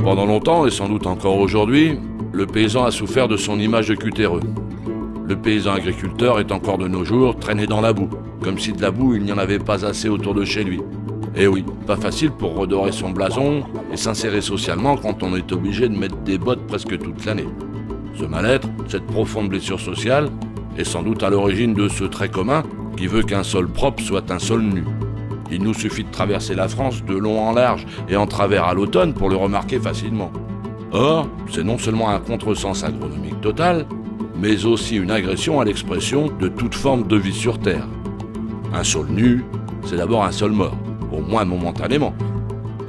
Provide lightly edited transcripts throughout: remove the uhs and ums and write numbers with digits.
Pendant longtemps, et sans doute encore aujourd'hui, le paysan a souffert de son image de cutéreux. Le paysan agriculteur est encore de nos jours traîné dans la boue, comme si de la boue il n'y en avait pas assez autour de chez lui. Et oui, pas facile pour redorer son blason et s'insérer socialement quand on est obligé de mettre des bottes presque toute l'année. Ce mal-être, cette profonde blessure sociale, est sans doute à l'origine de ce trait commun qui veut qu'un sol propre soit un sol nu. Il nous suffit de traverser la France de long en large et en travers à l'automne pour le remarquer facilement. Or, c'est non seulement un contresens agronomique total, mais aussi une agression à l'expression de toute forme de vie sur Terre. Un sol nu, c'est d'abord un sol mort, au moins momentanément.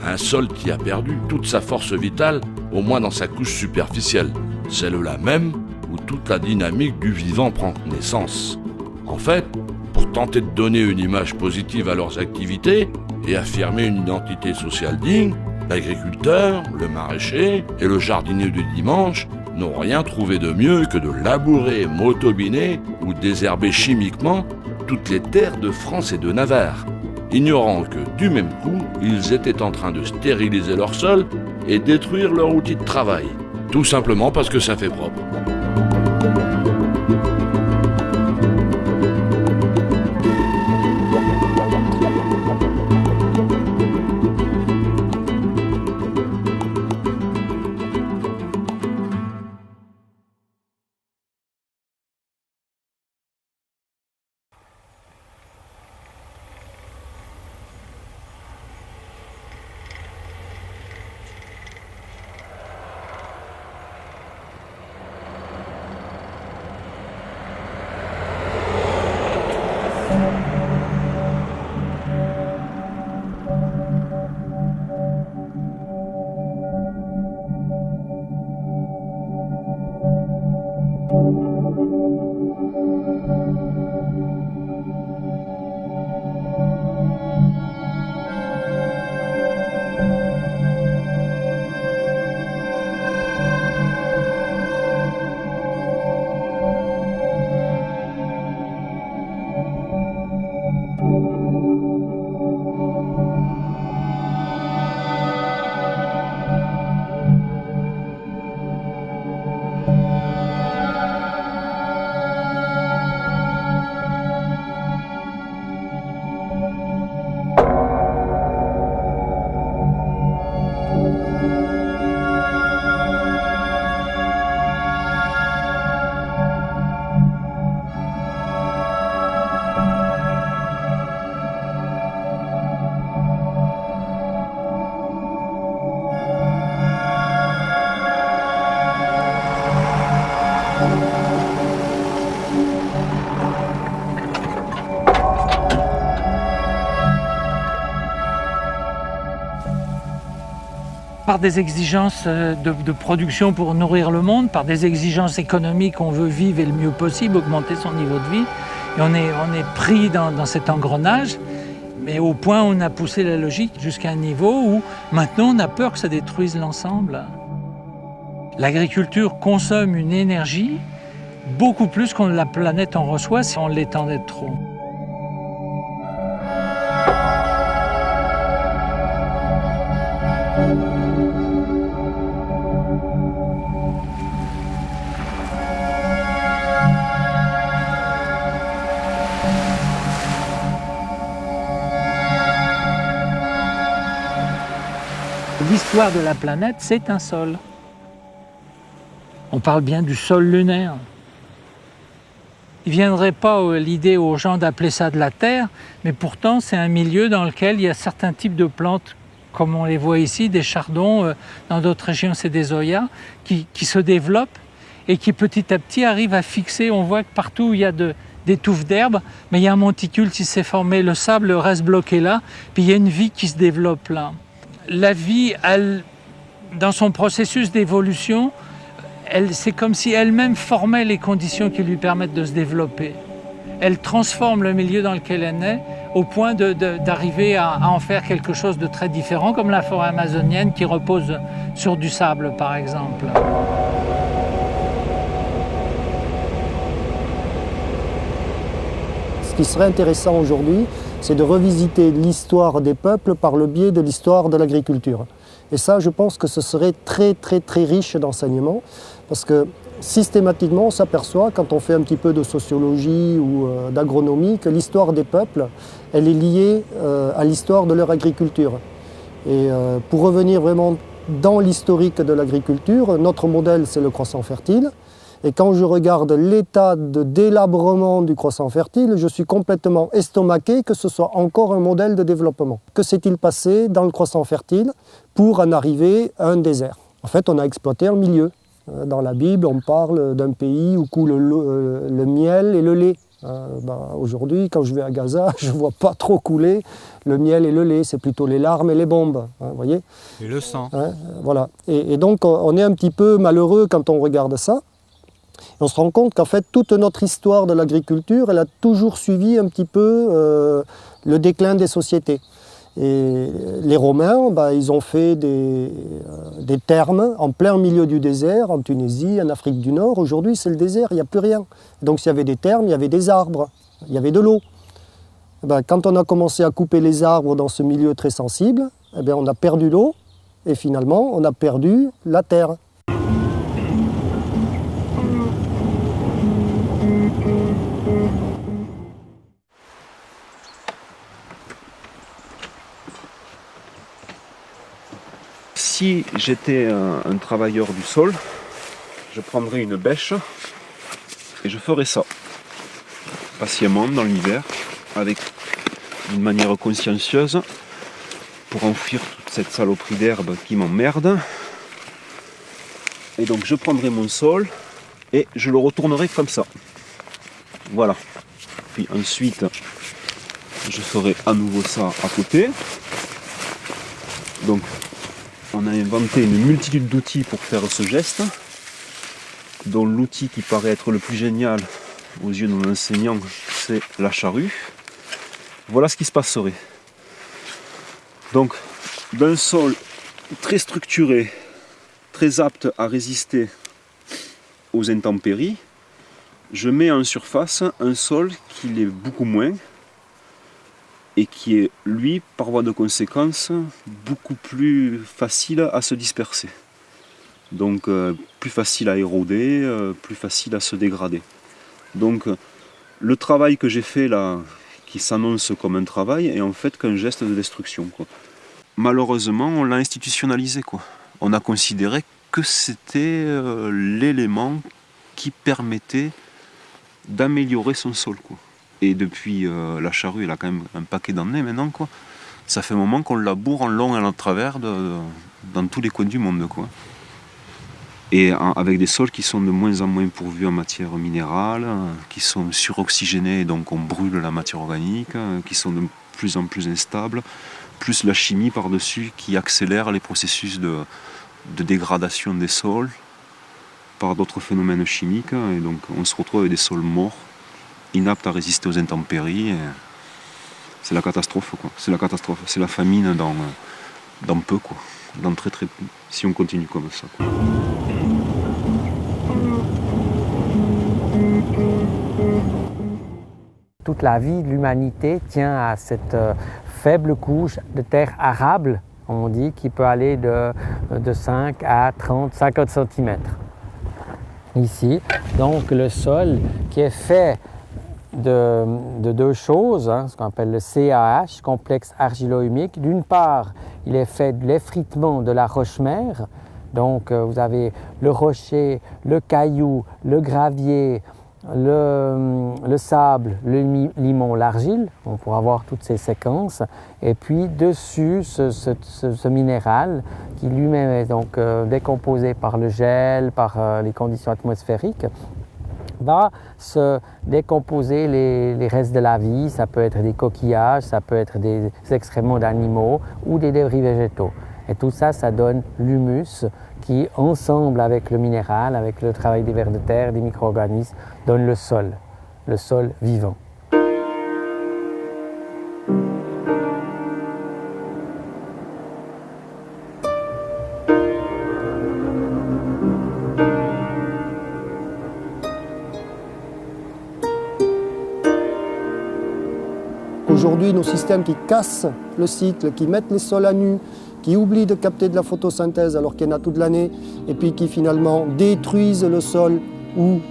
Un sol qui a perdu toute sa force vitale, au moins dans sa couche superficielle, celle-là même où toute la dynamique du vivant prend naissance. En fait, pour tenter de donner une image positive à leurs activités et affirmer une identité sociale digne, l'agriculteur, le maraîcher et le jardinier du dimanche n'ont rien trouvé de mieux que de labourer, motobiner ou désherber chimiquement toutes les terres de France et de Navarre, ignorant que, du même coup, ils étaient en train de stériliser leur sol et détruire leur outil de travail, tout simplement parce que ça fait propre. Par des exigences de production pour nourrir le monde, par des exigences économiques, on veut vivre et le mieux possible, augmenter son niveau de vie. Et on est pris dans cet engrenage, mais au point où on a poussé la logique jusqu'à un niveau où maintenant on a peur que ça détruise l'ensemble. L'agriculture consomme une énergie beaucoup plus que la planète en reçoit si on l'étendait trop. L'histoire de la planète, c'est un sol. On parle bien du sol lunaire. Il ne viendrait pas l'idée aux gens d'appeler ça de la terre, mais pourtant c'est un milieu dans lequel il y a certains types de plantes, comme on les voit ici, des chardons, dans d'autres régions c'est des oyas, qui se développent et qui petit à petit arrivent à fixer. On voit que partout où il y a des touffes d'herbe, mais il y a un monticule qui s'est formé, le sable reste bloqué là, puis il y a une vie qui se développe là. La vie, dans son processus d'évolution, c'est comme si elle-même formait les conditions qui lui permettent de se développer. Elle transforme le milieu dans lequel elle est au point d'arriver à en faire quelque chose de très différent, comme la forêt amazonienne qui repose sur du sable, par exemple. Ce qui serait intéressant aujourd'hui, c'est de revisiter l'histoire des peuples par le biais de l'histoire de l'agriculture. Et ça, je pense que ce serait très riche d'enseignement, parce que systématiquement, on s'aperçoit, quand on fait un petit peu de sociologie ou d'agronomie, que l'histoire des peuples, elle est liée à l'histoire de leur agriculture. Et pour revenir vraiment dans l'historique de l'agriculture, notre modèle, c'est le croissant fertile. Et quand je regarde l'état de délabrement du croissant fertile, je suis complètement estomaqué que ce soit encore un modèle de développement. Que s'est-il passé dans le croissant fertile pour en arriver à un désert? En fait, on a exploité un milieu. Dans la Bible, on parle d'un pays où coule le miel et le lait. Aujourd'hui, quand je vais à Gaza, je ne vois pas trop couler le miel et le lait, c'est plutôt les larmes et les bombes, vous voyez? Et le sang. Voilà. Et donc, on est un petit peu malheureux quand on regarde ça. On se rend compte qu'en fait, toute notre histoire de l'agriculture, elle a toujours suivi un petit peu le déclin des sociétés. Et les Romains, ils ont fait des thermes en plein milieu du désert, en Tunisie, en Afrique du Nord. Aujourd'hui, c'est le désert, il n'y a plus rien. Donc s'il y avait des thermes, il y avait des arbres, il y avait de l'eau. Quand on a commencé à couper les arbres dans ce milieu très sensible, on a perdu l'eau et finalement, on a perdu la terre. Si j'étais un travailleur du sol, je prendrais une bêche et je ferais ça, patiemment dans l'hiver, avec une manière consciencieuse, pour enfuir toute cette saloperie d'herbe qui m'emmerde. Et donc je prendrais mon sol et je le retournerai comme ça. Voilà. Puis ensuite, je ferai à nouveau ça à côté. Donc, on a inventé une multitude d'outils pour faire ce geste, dont l'outil qui paraît être le plus génial aux yeux de mon enseignant, c'est la charrue. Voilà ce qui se passerait. Donc, d'un sol très structuré, très apte à résister aux intempéries, je mets en surface un sol qui l'est beaucoup moins, et qui est, lui, par voie de conséquence, beaucoup plus facile à se disperser. Donc plus facile à éroder, plus facile à se dégrader. Donc le travail que j'ai fait là, qui s'annonce comme un travail, est en fait qu'un geste de destruction, quoi. Malheureusement, on l'a institutionnalisé, quoi. On a considéré que c'était l'élément qui permettait d'améliorer son sol, quoi. Et depuis la charrue, elle a quand même un paquet d'années maintenant, quoi. Ça fait un moment qu'on la bourre en long et en travers dans tous les coins du monde, quoi. Et avec des sols qui sont de moins en moins pourvus en matière minérale, qui sont suroxygénés, donc on brûle la matière organique, qui sont de plus en plus instables, plus la chimie par-dessus qui accélère les processus de dégradation des sols par d'autres phénomènes chimiques. Et donc on se retrouve avec des sols morts, inaptes à résister aux intempéries. C'est la catastrophe, quoi. C'est la catastrophe, c'est la famine dans peu, quoi. Dans très peu, si on continue comme ça, quoi. Toute la vie de l'humanité tient à cette faible couche de terre arable, on dit, qui peut aller de 5 à 30, 50 cm. Ici, donc le sol qui est fait de deux choses, ce qu'on appelle le CAH, complexe argilo-humique. D'une part, il est fait de l'effritement de la roche-mère. Donc vous avez le rocher, le caillou, le gravier, le sable, le limon, l'argile. On pourra voir toutes ces séquences. Et puis dessus, ce minéral qui lui-même est donc décomposé par le gel, par les conditions atmosphériques, va se décomposer les restes de la vie. Ça peut être des coquillages, ça peut être des excréments d'animaux ou des débris végétaux. Et tout ça, ça donne l'humus qui, ensemble avec le minéral, avec le travail des vers de terre, des micro-organismes, donne le sol vivant. Aujourd'hui, nos systèmes qui cassent le cycle, qui mettent les sols à nu, qui oublient de capter de la photosynthèse alors qu'il y en a toute l'année, et puis qui finalement détruisent le sol où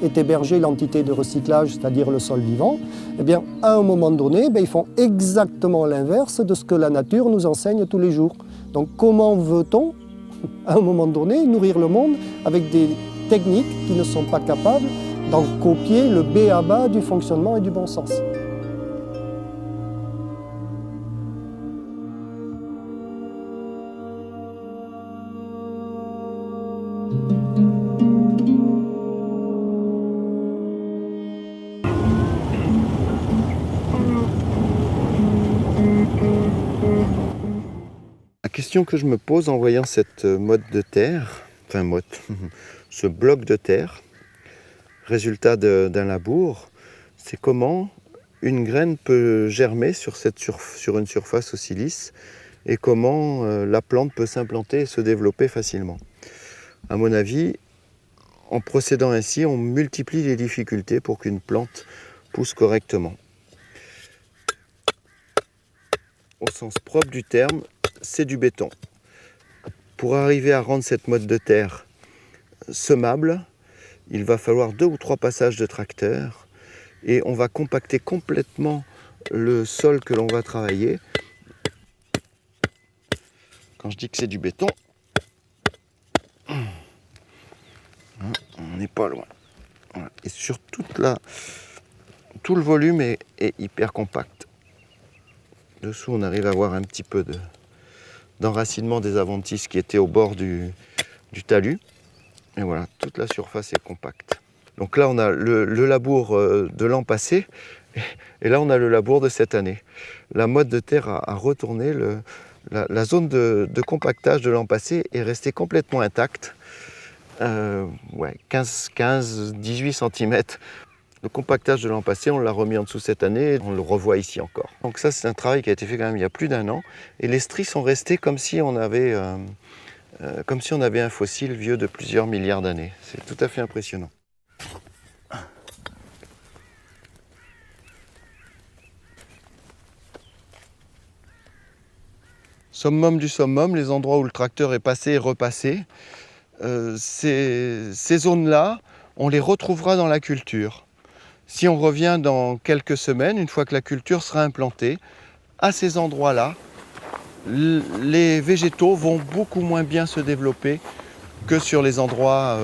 est hébergée l'entité de recyclage, c'est-à-dire le sol vivant, eh bien, à un moment donné, ils font exactement l'inverse de ce que la nature nous enseigne tous les jours. Donc comment veut-on, à un moment donné, nourrir le monde avec des techniques qui ne sont pas capables d'en copier le b.a.-ba du fonctionnement et du bon sens? La question que je me pose en voyant cette motte de terre, ce bloc de terre, résultat d'un labour, c'est comment une graine peut germer sur une surface aussi lisse et comment la plante peut s'implanter et se développer facilement. À mon avis, en procédant ainsi, on multiplie les difficultés pour qu'une plante pousse correctement. Au sens propre du terme, c'est du béton. Pour arriver à rendre cette motte de terre semable, il va falloir 2 ou 3 passages de tracteur et on va compacter complètement le sol que l'on va travailler. Quand je dis que c'est du béton, on n'est pas loin. Voilà. Et sur tout le volume est hyper compact. Dessous, on arrive à voir un petit peu d'enracinement des adventices qui étaient au bord du talus. Et voilà, toute la surface est compacte. Donc là, on a le labour de l'an passé, et là, on a le labour de cette année. La motte de terre a retourné, la zone de compactage de l'an passé est restée complètement intacte. 15-18 cm. Le compactage de l'an passé, on l'a remis en dessous cette année, on le revoit ici encore. Donc ça, c'est un travail qui a été fait quand même il y a plus d'1 an, et les stries sont restées comme si on avait un fossile vieux de plusieurs milliards d'années. C'est tout à fait impressionnant. Summum du summum, les endroits où le tracteur est passé et repassé, ces zones-là, on les retrouvera dans la culture. Si on revient dans quelques semaines, une fois que la culture sera implantée, à ces endroits-là, les végétaux vont beaucoup moins bien se développer que sur les endroits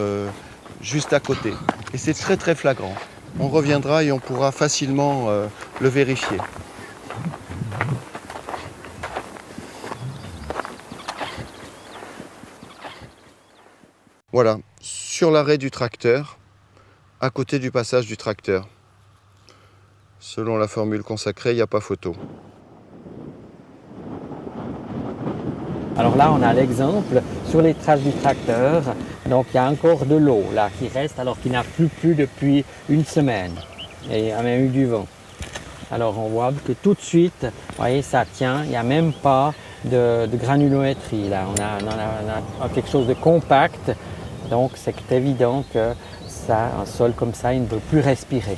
juste à côté. Et c'est très très flagrant. On reviendra et on pourra facilement le vérifier. Voilà, sur l'arrêt du tracteur, à côté du passage du tracteur. Selon la formule consacrée, il n'y a pas photo. Alors là, on a l'exemple sur les traces du tracteur. Donc il y a encore de l'eau là qui reste alors qu'il n'a plus plu depuis 1 semaine. Et il y a même eu du vent. Alors on voit que tout de suite, vous voyez, ça tient. Il n'y a même pas de granulométrie. Là, on a quelque chose de compact. Donc c'est évident que un sol comme ça, il ne peut plus respirer.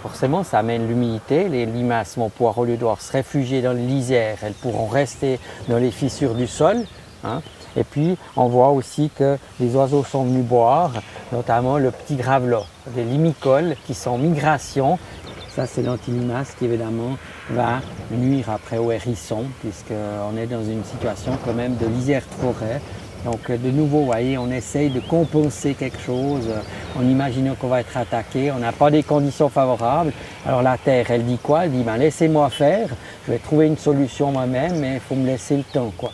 Forcément, ça amène l'humidité. Les limaces vont pouvoir, au lieu de devoir se réfugier dans les lisières, elles pourront rester dans les fissures du sol. Et puis, on voit aussi que les oiseaux sont venus boire, notamment le petit gravelat, des limicoles qui sont en migration. Ça, c'est l'antilimace qui, évidemment, va nuire après au hérisson, puisqu'on est dans une situation quand même de lisière de forêt. Donc de nouveau, vous voyez, on essaye de compenser quelque chose en imaginant qu'on va être attaqué. On n'a pas des conditions favorables. Alors la terre, elle dit quoi? Elle dit laissez-moi faire, je vais trouver une solution moi-même, mais il faut me laisser le temps, quoi.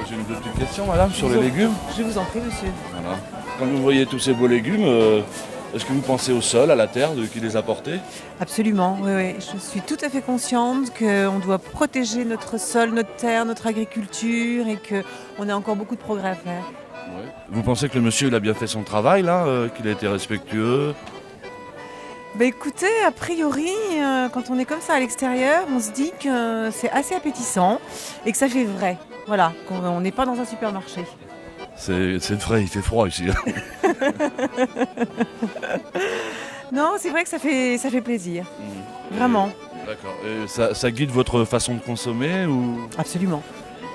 J'ai une petite question, madame, sur les légumes. Je vous en prie, monsieur. Voilà. Quand vous voyez tous ces beaux légumes, est-ce que vous pensez au sol, à la terre qui les a portés? Absolument, oui. Je suis tout à fait consciente qu'on doit protéger notre sol, notre terre, notre agriculture et qu'on a encore beaucoup de progrès à faire. Ouais. Vous pensez que le monsieur il a bien fait son travail là, qu'il a été respectueux? Bah écoutez, a priori, quand on est comme ça à l'extérieur, on se dit que c'est assez appétissant et que ça fait vrai. Voilà, qu'on n'est pas dans un supermarché. C'est vrai, il fait froid ici. Non, c'est vrai que ça fait plaisir. Vraiment. D'accord. Et ça guide votre façon de consommer ou... Absolument.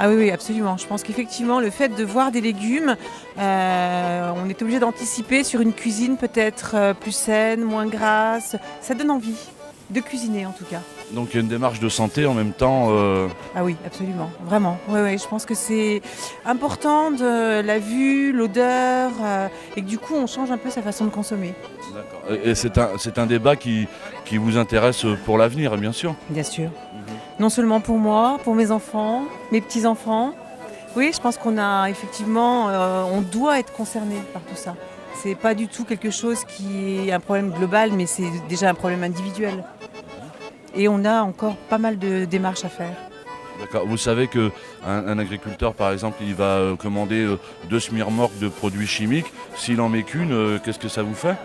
Ah oui, oui, absolument. Je pense qu'effectivement, le fait de voir des légumes, on est obligé d'anticiper sur une cuisine peut-être plus saine, moins grasse. Ça donne envie de cuisiner en tout cas. Donc il y a une démarche de santé en même temps. Ah oui, absolument, vraiment. Oui, oui, je pense que c'est important de la vue, l'odeur, et que du coup, on change un peu sa façon de consommer. D'accord. Et c'est un débat qui vous intéresse pour l'avenir, bien sûr. Bien sûr. Non seulement pour moi, pour mes enfants, mes petits-enfants. Oui, je pense qu'on a effectivement, on doit être concerné par tout ça. C'est pas du tout quelque chose qui est un problème global, mais c'est déjà un problème individuel. Et on a encore pas mal de démarches à faire. D'accord. Vous savez qu'un agriculteur, par exemple, il va commander 2 semi-remorques de produits chimiques. S'il en met qu'une, qu'est-ce que ça vous fait?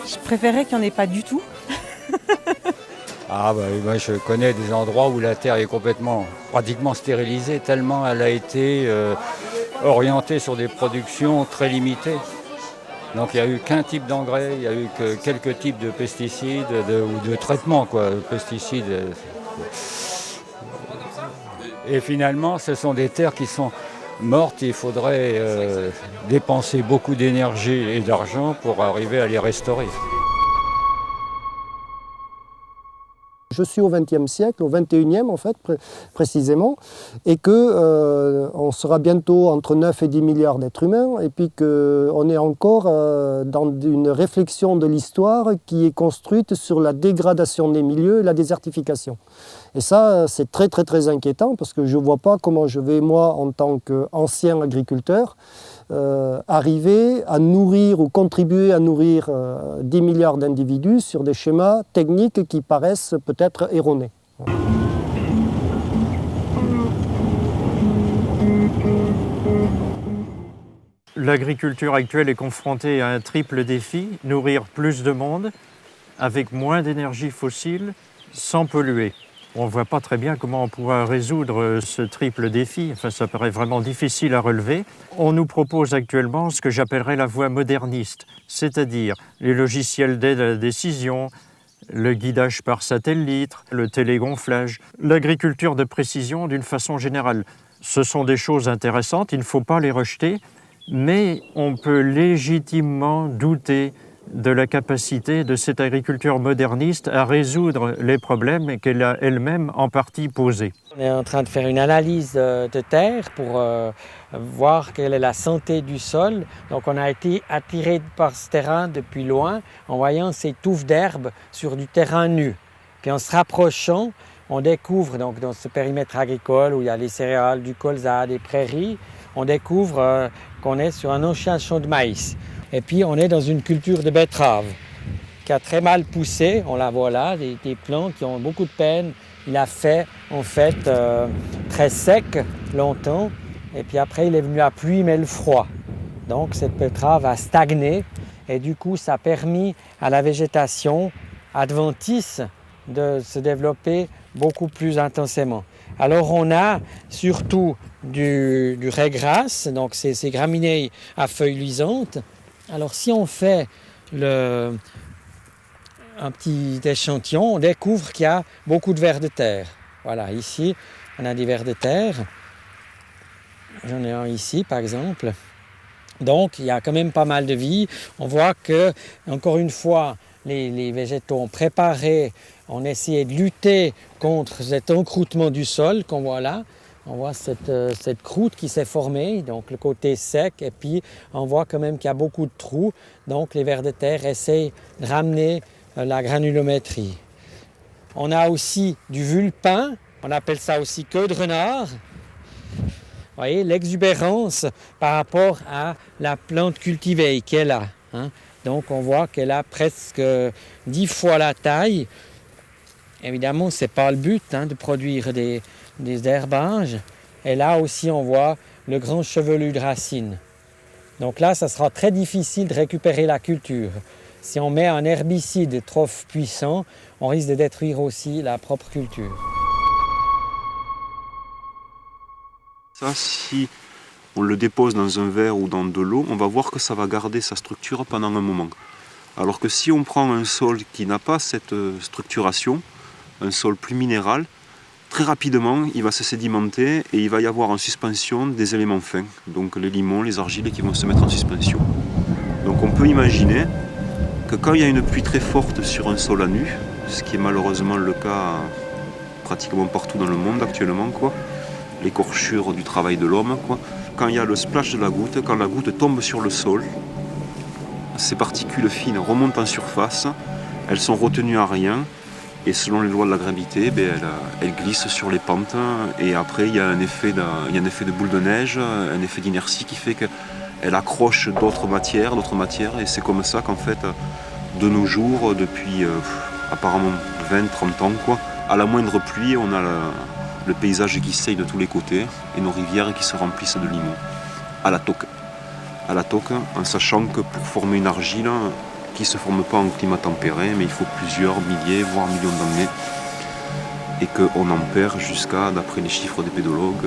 Je préférerais qu'il n'y en ait pas du tout. Ah bah, moi je connais des endroits où la terre est pratiquement stérilisée, tellement elle a été orientée sur des productions très limitées. Donc il n'y a eu qu'un type d'engrais, il n'y a eu que quelques types de pesticides ou de traitements, quoi, pesticides. Et finalement, ce sont des terres qui sont mortes. Il faudrait dépenser beaucoup d'énergie et d'argent pour arriver à les restaurer. Je suis au XXe siècle, au XXIe en fait, précisément, et que on sera bientôt entre 9 et 10 milliards d'êtres humains, et puis qu'on est encore dans une réflexion de l'histoire qui est construite sur la dégradation des milieux et la désertification. Et ça, c'est très très très inquiétant, parce que je ne vois pas comment je vais, moi, en tant qu'ancien agriculteur, arriver à nourrir ou contribuer à nourrir 10 milliards d'individus sur des schémas techniques qui paraissent peut-être erronés. L'agriculture actuelle est confrontée à un triple défi, nourrir plus de monde avec moins d'énergie fossile sans polluer. On ne voit pas très bien comment on pourra résoudre ce triple défi. Enfin, ça paraît vraiment difficile à relever. On nous propose actuellement ce que j'appellerais la voie moderniste, c'est-à-dire les logiciels d'aide à la décision, le guidage par satellite, le télégonflage, l'agriculture de précision d'une façon générale. Ce sont des choses intéressantes, il ne faut pas les rejeter, mais on peut légitimement douter de la capacité de cette agriculture moderniste à résoudre les problèmes qu'elle a elle-même en partie posés. On est en train de faire une analyse de terre pour voir quelle est la santé du sol. Donc on a été attiré par ce terrain depuis loin en voyant ces touffes d'herbe sur du terrain nu. Puis en se rapprochant, on découvre donc dans ce périmètre agricole où il y a les céréales, du colza, des prairies, on découvre qu'on est sur un ancien champ de maïs. Et puis on est dans une culture de betterave qui a très mal poussé, on la voit là, des plants qui ont beaucoup de peine. Il a fait en fait très sec longtemps et puis après il est venu la pluie mais le froid. Donc cette betterave a stagné et du coup ça a permis à la végétation adventice de se développer beaucoup plus intensément. Alors on a surtout du raigrasse, donc ces graminées à feuilles luisantes. Alors si on fait un petit échantillon, on découvre qu'il y a beaucoup de vers de terre. Voilà, ici on a des vers de terre. J'en ai un ici par exemple. Donc il y a quand même pas mal de vie. On voit que, encore une fois, les végétaux ont préparé, on essayé de lutter contre cet encroûtement du sol qu'on voit là. On voit cette croûte qui s'est formée, donc le côté sec, et puis on voit quand même qu'il y a beaucoup de trous. Donc les vers de terre essayent de ramener la granulométrie. On a aussi du vulpin, on appelle ça aussi queue de renard. Vous voyez, l'exubérance par rapport à la plante cultivée qu'elle a. Hein. Donc on voit qu'elle a presque 10 fois la taille. Évidemment, ce n'est pas le but de produire des herbages. Et là aussi, on voit le grand chevelu de racines. Donc là, ça sera très difficile de récupérer la culture. Si on met un herbicide trop puissant, on risque de détruire aussi la propre culture. Ça, si on le dépose dans un verre ou dans de l'eau, on va voir que ça va garder sa structure pendant un moment. Alors que si on prend un sol qui n'a pas cette structuration, un sol plus minéral, très rapidement il va se sédimenter et il va y avoir en suspension des éléments fins, donc les limons, les argiles qui vont se mettre en suspension. Donc on peut imaginer que quand il y a une pluie très forte sur un sol à nu, ce qui est malheureusement le cas pratiquement partout dans le monde actuellement, l'écorchure du travail de l'homme, quand il y a le splash de la goutte, quand la goutte tombe sur le sol, ces particules fines remontent en surface, elles sont retenues à rien, et selon les lois de la gravité, elles glissent sur les pentes, et après il y a un effet de boule de neige, un effet d'inertie qui fait qu'elle accroche d'autres matières, et c'est comme ça qu'en fait, de nos jours, depuis apparemment 20-30 ans, à la moindre pluie, on a le paysage qui saigne de tous les côtés, et nos rivières qui se remplissent de limons, à la toque, en sachant que pour former une argile qui ne se forme pas en climat tempéré, mais il faut plusieurs milliers, voire millions d'années, et qu'on en perd jusqu'à, d'après les chiffres des pédologues,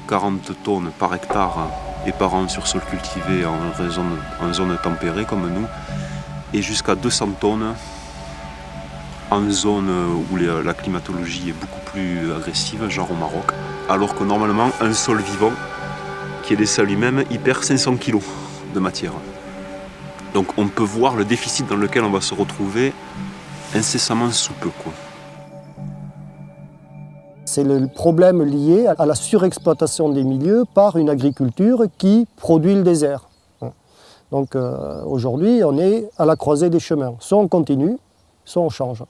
40 tonnes par hectare et par an sur sol cultivé en zone tempérée comme nous, et jusqu'à 200 tonnes en zone où la climatologie est beaucoup plus agressive, genre au Maroc, alors que normalement un sol vivant qui est laissé à lui-même, il perd 500 kg de matière. Donc on peut voir le déficit dans lequel on va se retrouver incessamment sous peu. C'est le problème lié à la surexploitation des milieux par une agriculture qui produit le désert. Donc aujourd'hui, on est à la croisée des chemins. Soit on continue, soit on change.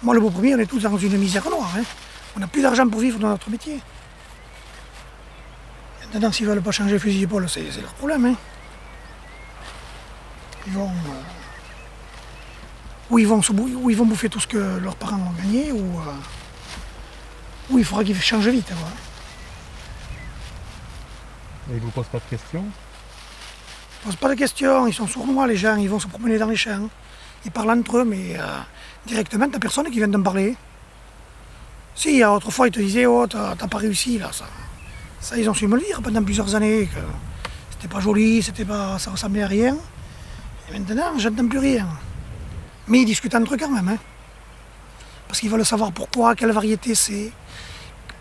Moi, le beau premier, on est tous dans une misère noire. On n'a plus d'argent pour vivre dans notre métier. Maintenant, s'ils ne veulent pas changer le fusil d'épaule, c'est leur problème. Ils vont, ou ils vont bouffer tout ce que leurs parents ont gagné, ou il faudra qu'ils changent vite. Et ils ne vous posent pas de questions? Ils ne posent pas de questions, ils sont sournois les gens, ils vont se promener dans les champs. Ils parlent entre eux, mais directement, tu n'as personne qui vient d'en parler. Si, autrefois, ils te disaient, oh, t'as pas réussi, là, ça, ils ont su me le dire pendant plusieurs années, que c'était pas joli, ça ressemblait à rien. Et maintenant, j'entends plus rien. Mais ils discutent entre eux quand même, parce qu'ils veulent savoir pourquoi, quelle variété c'est,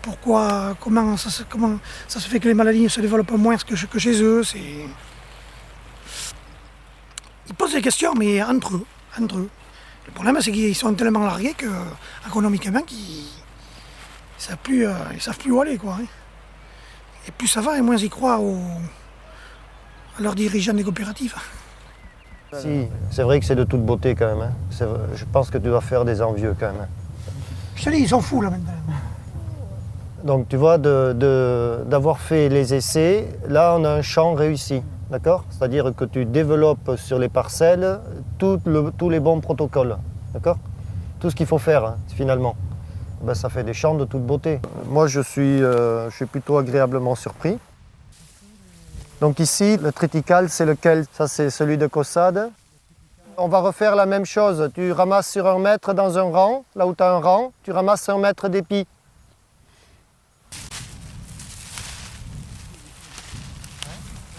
pourquoi, comment ça se fait que les maladies ne se développent moins que chez eux. Ils posent des questions, mais entre eux. Le problème, c'est qu'ils sont tellement largués qu'économiquement, ils savent plus où aller, Et plus ça va, et moins ils croient à leurs dirigeants des coopératives. Si, c'est vrai que c'est de toute beauté quand même. Je pense que tu dois faire des envieux quand même. Je te dis, ils sont fous là maintenant. Donc tu vois, d'avoir fait les essais, là on a un champ réussi. D'accord? C'est-à-dire que tu développes sur les parcelles tous les bons protocoles. D'accord? Tout ce qu'il faut faire, finalement. Ça fait des champs de toute beauté. Moi, je suis plutôt agréablement surpris. Donc ici, le triticale, c'est lequel? Ça, c'est celui de Caussade. On va refaire la même chose. Tu ramasses sur 1 mètre dans un rang, là où tu as un rang, tu ramasses 1 mètre d'épi.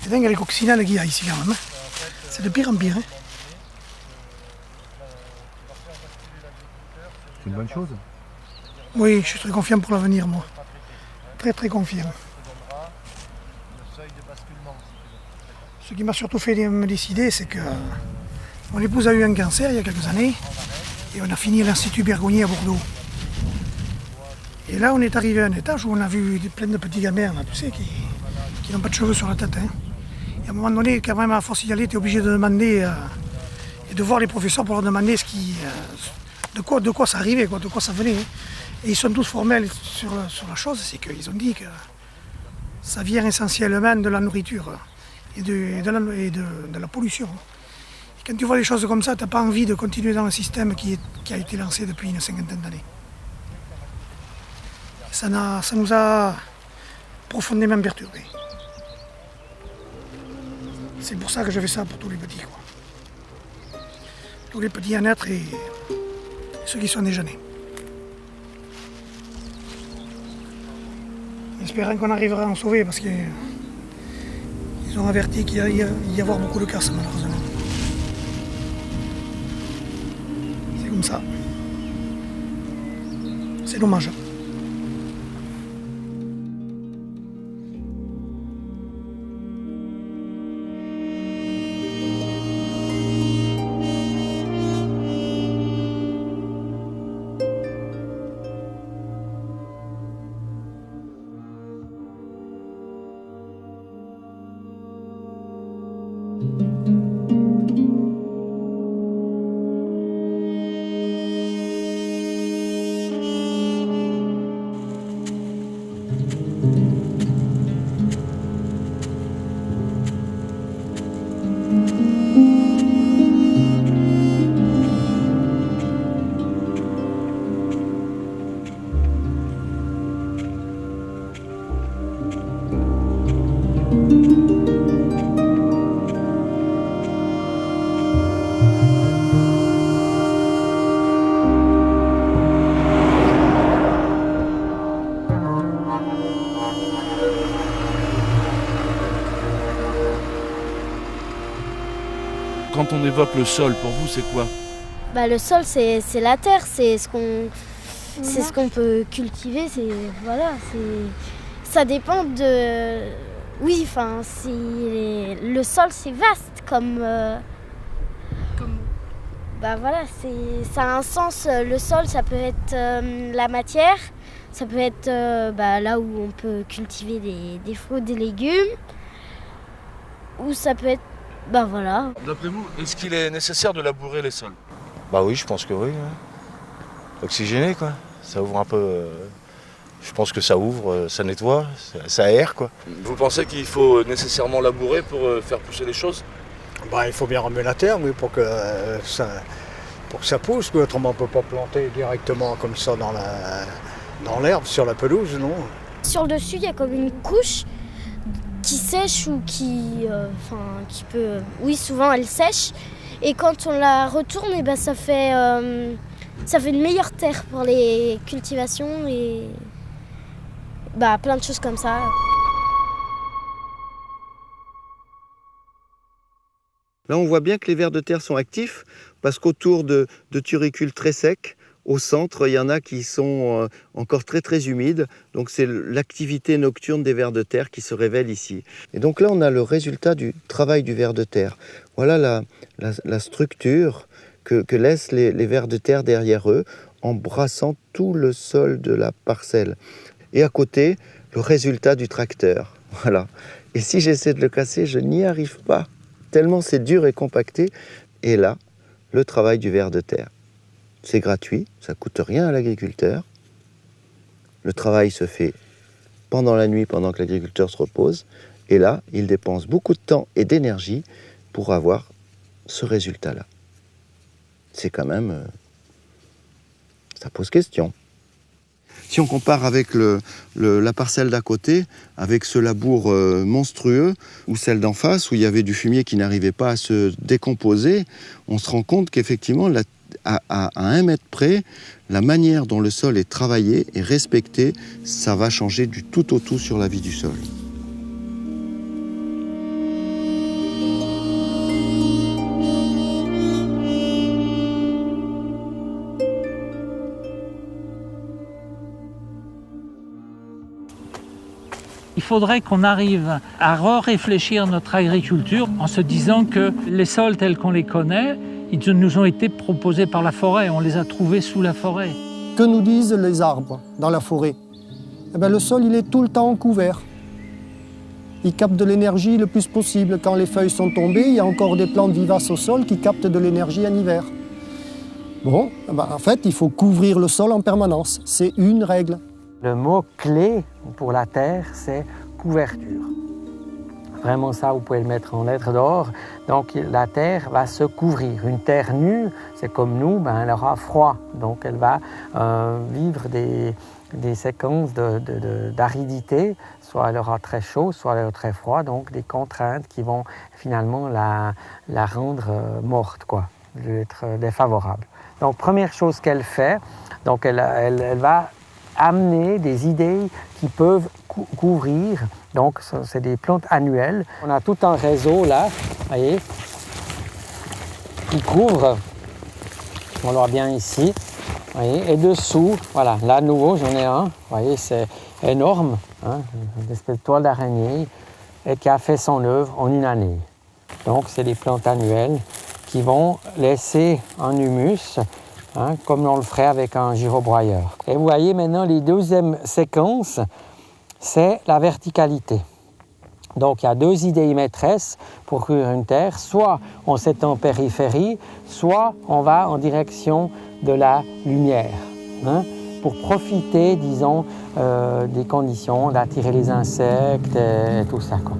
C'est dingue les coccinelles qu'il y a ici quand même. C'est de pire en pire. C'est une bonne chose. Oui, je suis très confiant pour l'avenir, moi. Très très confiant. Ce qui m'a surtout fait me décider, c'est que mon épouse a eu un cancer il y a quelques années et on a fini à l'Institut Bergonié à Bordeaux. Et là, on est arrivé à un étage où on a vu plein de petits gamins, là, tu sais, qui n'ont pas de cheveux sur la tête. Et à un moment donné, quand même, à force d'y aller, tu es obligé de demander et de voir les professeurs pour leur demander de quoi ça arrivait, de quoi ça venait. Et ils sont tous formels sur la chose, c'est qu'ils ont dit que ça vient essentiellement de la nourriture et de la pollution. Et quand tu vois les choses comme ça, tu n'as pas envie de continuer dans le système qui a été lancé depuis une 50aine d'années. Ça nous a profondément perturbés. C'est pour ça que je fais ça pour tous les petits, quoi. Tous les petits à naître et ceux qui sont déjà nés. Espérons qu'on arrivera à en sauver parce qu'ils ont averti qu'il y y avoir beaucoup de casses malheureusement. C'est comme ça. C'est dommage. Quand on évoque le sol, pour vous, c'est quoi? Le sol, c'est la terre, c'est ce qu'on peut cultiver. Voilà, ça dépend de. Oui, enfin, le sol, c'est vaste comme. Voilà, ça a un sens. Le sol, ça peut être la matière, ça peut être là où on peut cultiver des fruits, des légumes, ou ça peut être. Voilà. D'après vous, est-ce qu'il est nécessaire de labourer les sols? Oui, je pense que oui. Oxygéné, quoi. Ça ouvre un peu. Je pense que ça ouvre, ça nettoie, ça aère, quoi. Vous pensez qu'il faut nécessairement labourer pour faire pousser les choses? Il faut bien remuer la terre, oui, pour que ça pousse, quoi. Autrement on ne peut pas planter directement comme ça dans l'herbe, sur la pelouse, non. Sur le dessus, il y a comme une couche qui sèche ou qui peut... Oui, souvent elle sèche. Et quand on la retourne, ça fait une meilleure terre pour les cultivations et plein de choses comme ça. Là, on voit bien que les vers de terre sont actifs parce qu'autour de turicules très secs, au centre, il y en a qui sont encore très très humides. Donc c'est l'activité nocturne des vers de terre qui se révèle ici. Et donc là, on a le résultat du travail du ver de terre. Voilà la structure que laissent les vers de terre derrière eux, embrassant tout le sol de la parcelle. Et à côté, le résultat du tracteur. Voilà. Et si j'essaie de le casser, je n'y arrive pas. Tellement c'est dur et compacté. Et là, le travail du ver de terre. C'est gratuit, ça ne coûte rien à l'agriculteur. Le travail se fait pendant la nuit, pendant que l'agriculteur se repose. Et là, il dépense beaucoup de temps et d'énergie pour avoir ce résultat-là. C'est quand même... ça pose question. Si on compare avec la parcelle d'à côté, avec ce labour monstrueux, ou celle d'en face, où il y avait du fumier qui n'arrivait pas à se décomposer, on se rend compte qu'effectivement, à 1 mètre près, la manière dont le sol est travaillé et respecté, ça va changer du tout au tout sur la vie du sol. Il faudrait qu'on arrive à réfléchir notre agriculture en se disant que les sols tels qu'on les connaît, ils nous ont été proposés par la forêt, on les a trouvés sous la forêt. Que nous disent les arbres dans la forêt? Le sol, il est tout le temps couvert. Il capte de l'énergie le plus possible. Quand les feuilles sont tombées, il y a encore des plantes vivaces au sol qui captent de l'énergie en hiver. Bon, en fait, il faut couvrir le sol en permanence. C'est une règle. Le mot clé pour la terre, c'est couverture. Vraiment ça, vous pouvez le mettre en lettres d'or. Donc la terre va se couvrir. Une terre nue, c'est comme nous, ben, elle aura froid. Donc elle va vivre des séquences d'aridité. Soit elle aura très chaud, soit elle aura très froid. Donc des contraintes qui vont finalement la rendre morte, quoi, être défavorable. Donc première chose qu'elle fait, donc elle va amener des idées qui peuvent couvrir. Donc, c'est des plantes annuelles. On a tout un réseau là, vous voyez, qui couvre. On le voit bien ici. Vous voyez, et dessous, voilà, là à nouveau, j'en ai un. Vous voyez, c'est énorme, hein, une espèce de toile d'araignée, et qui a fait son œuvre en une année. Donc, c'est des plantes annuelles qui vont laisser un humus, hein, comme on le ferait avec un girobroyeur. Et vous voyez maintenant, les deuxièmes séquences, c'est la verticalité. Donc il y a deux idées maîtresses pour couvrir une terre. Soit on s'étend en périphérie, soit on va en direction de la lumière, hein, pour profiter, disons, des conditions, d'attirer les insectes et tout ça, quoi.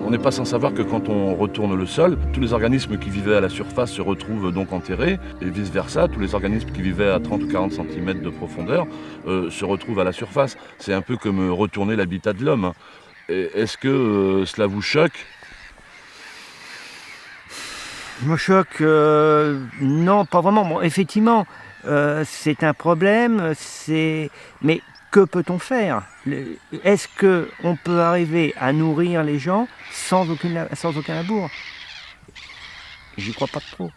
On n'est pas sans savoir que quand on retourne le sol, tous les organismes qui vivaient à la surface se retrouvent donc enterrés, et vice-versa, tous les organismes qui vivaient à 30 ou 40 cm de profondeur se retrouvent à la surface. C'est un peu comme retourner l'habitat de l'homme. Est-ce que cela vous choque? Me choque, non, pas vraiment. Bon, effectivement, c'est un problème, mais que peut-on faire? Est-ce qu'on peut arriver à nourrir les gens sans aucun labour? J'y crois pas trop.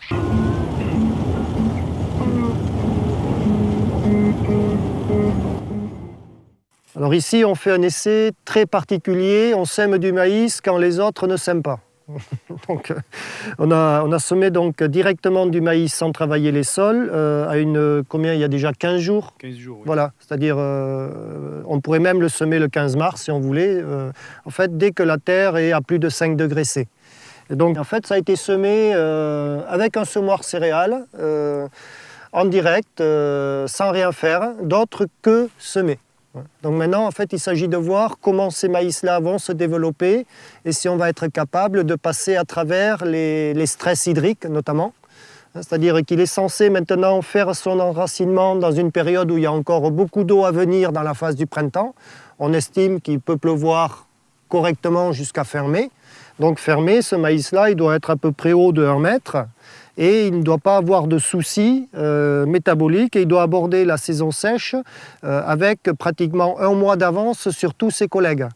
Alors ici, on fait un essai très particulier. On sème du maïs quand les autres ne sèment pas. Donc, on a semé donc directement du maïs sans travailler les sols combien il y a déjà 15 jours. 15 jours, oui. Voilà, c'est-à-dire on pourrait même le semer le 15 mars si on voulait. En fait, dès que la terre est à plus de 5 degrés C. Et donc en fait, ça a été semé avec un semoir céréales en direct, sans rien faire, d'autre que semer. Donc maintenant, en fait, il s'agit de voir comment ces maïs-là vont se développer et si on va être capable de passer à travers les stress hydriques, notamment. C'est-à-dire qu'il est censé maintenant faire son enracinement dans une période où il y a encore beaucoup d'eau à venir dans la phase du printemps. On estime qu'il peut pleuvoir correctement jusqu'à fin mai. Donc fin mai, ce maïs-là, il doit être à peu près haut de 1 mètre. Et il ne doit pas avoir de soucis métaboliques et il doit aborder la saison sèche avec pratiquement 1 mois d'avance sur tous ses collègues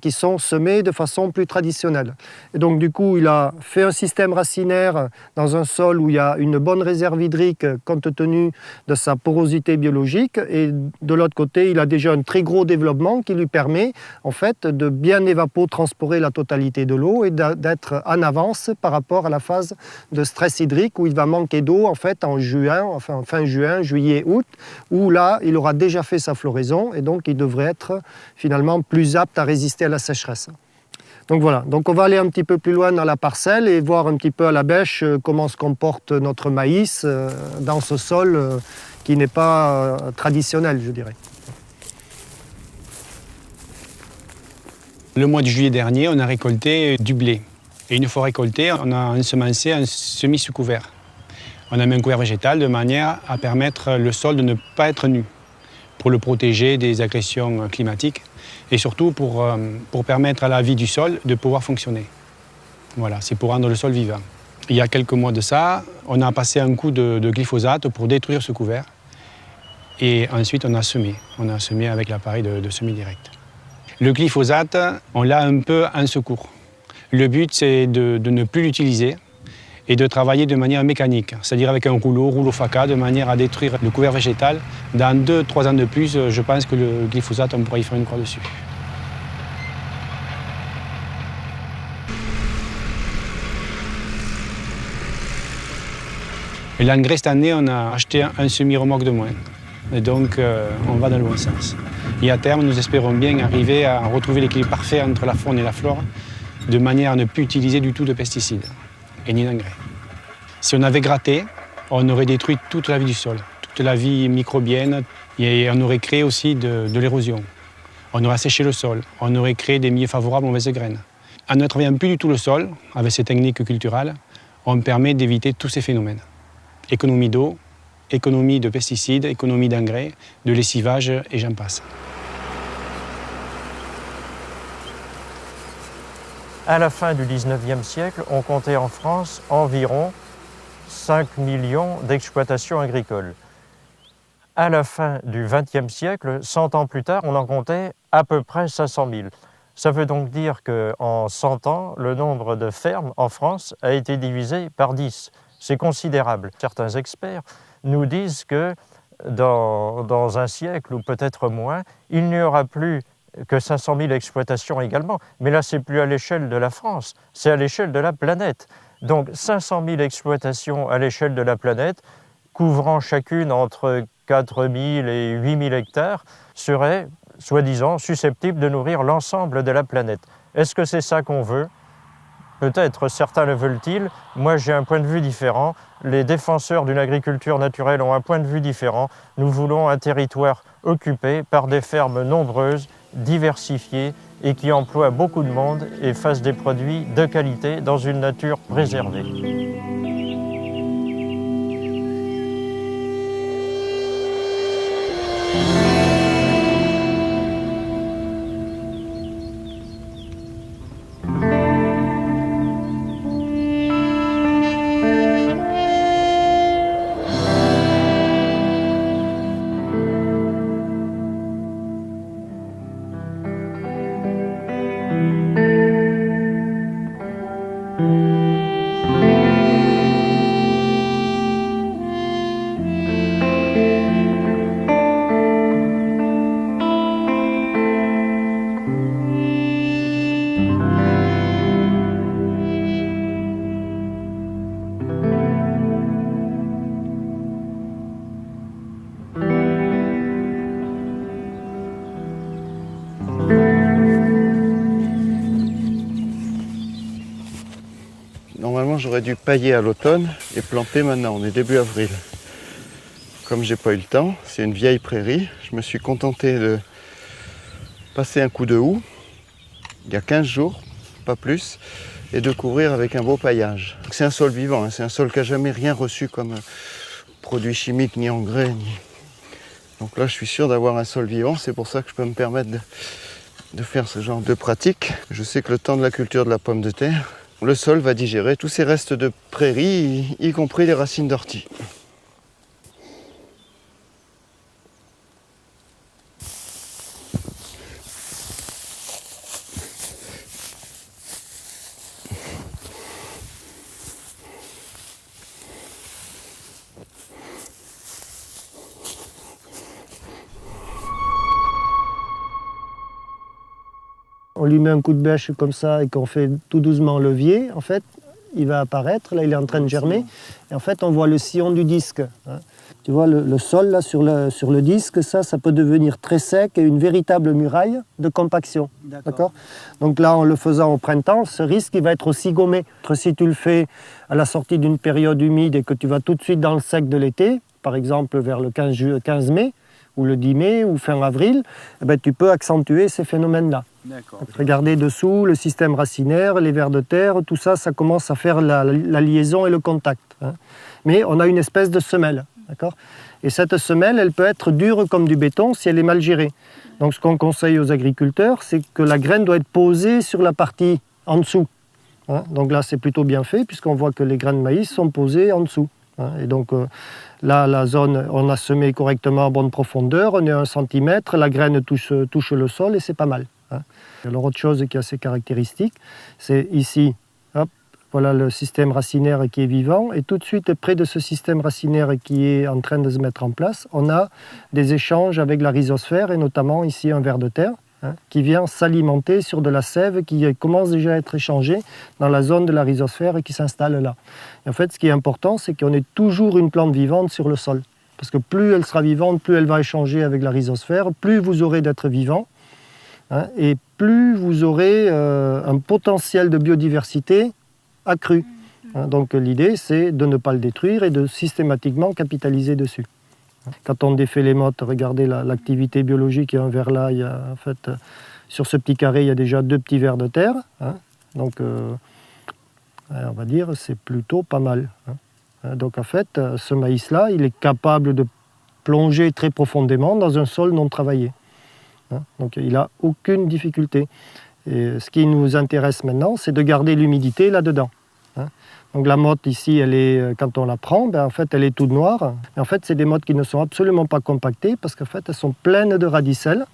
qui sont semés de façon plus traditionnelle. Et donc du coup, il a fait un système racinaire dans un sol où il y a une bonne réserve hydrique compte tenu de sa porosité biologique et de l'autre côté, il a déjà un très gros développement qui lui permet en fait de bien évapotranspirer la totalité de l'eau et d'être en avance par rapport à la phase de stress hydrique où il va manquer d'eau en fait en juin, enfin fin juin, juillet, août, où là, il aura déjà fait sa floraison et donc il devrait être finalement plus apte à résister à la sécheresse. Donc voilà, donc on va aller un petit peu plus loin dans la parcelle et voir un petit peu à la bêche comment se comporte notre maïs dans ce sol qui n'est pas traditionnel, je dirais. Le mois de juillet dernier, on a récolté du blé. Et une fois récolté, on a ensemencé un semis sous couvert. On a mis un couvert végétal de manière à permettre le sol de ne pas être nu, pour le protéger des agressions climatiques et surtout pour permettre à la vie du sol de pouvoir fonctionner. Voilà, c'est pour rendre le sol vivant. Il y a quelques mois de ça, on a passé un coup de glyphosate pour détruire ce couvert et ensuite on a semé avec l'appareil de semis direct. Le glyphosate, on l'a un peu en secours. Le but, c'est de ne plus l'utiliser et de travailler de manière mécanique, c'est-à-dire avec un rouleau FACA, de manière à détruire le couvert végétal. Dans 2-3 ans de plus, je pense que le glyphosate, on pourra y faire une croix dessus. L'engrais, cette année, on a acheté un semi-remorque de moins. Et donc, on va dans le bon sens. Et à terme, nous espérons bien arriver à retrouver l'équilibre parfait entre la faune et la flore, de manière à ne plus utiliser du tout de pesticides et ni d'engrais. Si on avait gratté, on aurait détruit toute la vie du sol. toute la vie microbienne et on aurait créé aussi de l'érosion. On aurait asséché le sol, on aurait créé des milieux favorables aux mauvaises graines. En ne travaillant plus du tout le sol, avec ces techniques culturales, on permet d'éviter tous ces phénomènes. Économie d'eau, économie de pesticides, économie d'engrais, de lessivage et j'en passe. À la fin du XIXe siècle, on comptait en France environ 5 millions d'exploitations agricoles. À la fin du XXe siècle, 100 ans plus tard, on en comptait à peu près 500 000. Ça veut donc dire qu'en 100 ans, le nombre de fermes en France a été divisé par 10. C'est considérable. Certains experts nous disent que dans un siècle ou peut-être moins, il n'y aura plus que 500 000 exploitations également. Mais là, c'est plus à l'échelle de la France, c'est à l'échelle de la planète. Donc 500 000 exploitations à l'échelle de la planète, couvrant chacune entre 4 000 et 8 000 hectares, seraient, soi-disant, susceptibles de nourrir l'ensemble de la planète. Est-ce que c'est ça qu'on veut? Peut-être certains le veulent-ils. Moi, j'ai un point de vue différent. Les défenseurs d'une agriculture naturelle ont un point de vue différent. Nous voulons un territoire occupé par des fermes nombreuses, diversifiées et qui emploient beaucoup de monde et fassent des produits de qualité dans une nature préservée. Normalement, j'aurais dû pailler à l'automne et planter maintenant. On est début avril. Comme j'ai pas eu le temps, c'est une vieille prairie. Je me suis contenté de passer un coup de houe il y a 15 jours, pas plus, et de couvrir avec un beau paillage. C'est un sol vivant, hein. C'est un sol qui n'a jamais rien reçu comme produits chimiques, ni engrais. Donc là, je suis sûr d'avoir un sol vivant. C'est pour ça que je peux me permettre de faire ce genre de pratique. Je sais que le temps de la culture de la pomme de terre, le sol va digérer tous ces restes de prairies, y compris les racines d'ortie. On lui met un coup de bêche comme ça et qu'on fait tout doucement levier, en fait, il va apparaître, là il est en train de germer, et en fait on voit le sillon du disque. Hein. Tu vois le sol là sur le disque, ça peut devenir très sec et une véritable muraille de compaction. D'accord. Donc là, en le faisant au printemps, ce risque il va être aussi gommé. Si tu le fais à la sortie d'une période humide et que tu vas tout de suite dans le sec de l'été, par exemple vers le 15 mai, ou le 10 mai, ou fin avril, eh ben, tu peux accentuer ces phénomènes-là. Regardez dessous, le système racinaire, les vers de terre, tout ça, ça commence à faire la liaison et le contact. Hein. Mais on a une espèce de semelle. Et cette semelle, elle peut être dure comme du béton si elle est mal gérée. Donc ce qu'on conseille aux agriculteurs, c'est que la graine doit être posée sur la partie en dessous. Hein. Donc là, c'est plutôt bien fait, puisqu'on voit que les graines de maïs sont posées en dessous. Hein. Et donc là, la zone, on a semé correctement à bonne profondeur, on est à 1 cm, la graine touche le sol et c'est pas mal. Hein. Alors autre chose qui est assez caractéristique, c'est ici, hop, voilà le système racinaire qui est vivant, et tout de suite près de ce système racinaire qui est en train de se mettre en place, on a des échanges avec la rhizosphère, et notamment ici un ver de terre, hein, qui vient s'alimenter sur de la sève qui commence déjà à être échangée dans la zone de la rhizosphère et qui s'installe là. Et en fait, ce qui est important, c'est qu'on ait toujours une plante vivante sur le sol. Parce que plus elle sera vivante, plus elle va échanger avec la rhizosphère, plus vous aurez d'êtres vivants, hein, et plus vous aurez un potentiel de biodiversité accru. Hein, donc l'idée, c'est de ne pas le détruire et de systématiquement capitaliser dessus. Quand on défait les mottes, regardez l'activité biologique, il y a un vers là, il y a, en fait, sur ce petit carré, il y a déjà 2 petits vers de terre. Hein. Donc, on va dire, c'est plutôt pas mal. Hein. Donc, en fait, ce maïs-là, il est capable de plonger très profondément dans un sol non travaillé. Hein. Donc, il n'a aucune difficulté. Et ce qui nous intéresse maintenant, c'est de garder l'humidité là-dedans. Hein. Donc la motte ici, elle est, quand on la prend, en fait, elle est toute noire. Et en fait, c'est des mottes qui ne sont absolument pas compactées parce qu'en fait, elles sont pleines de radicelles.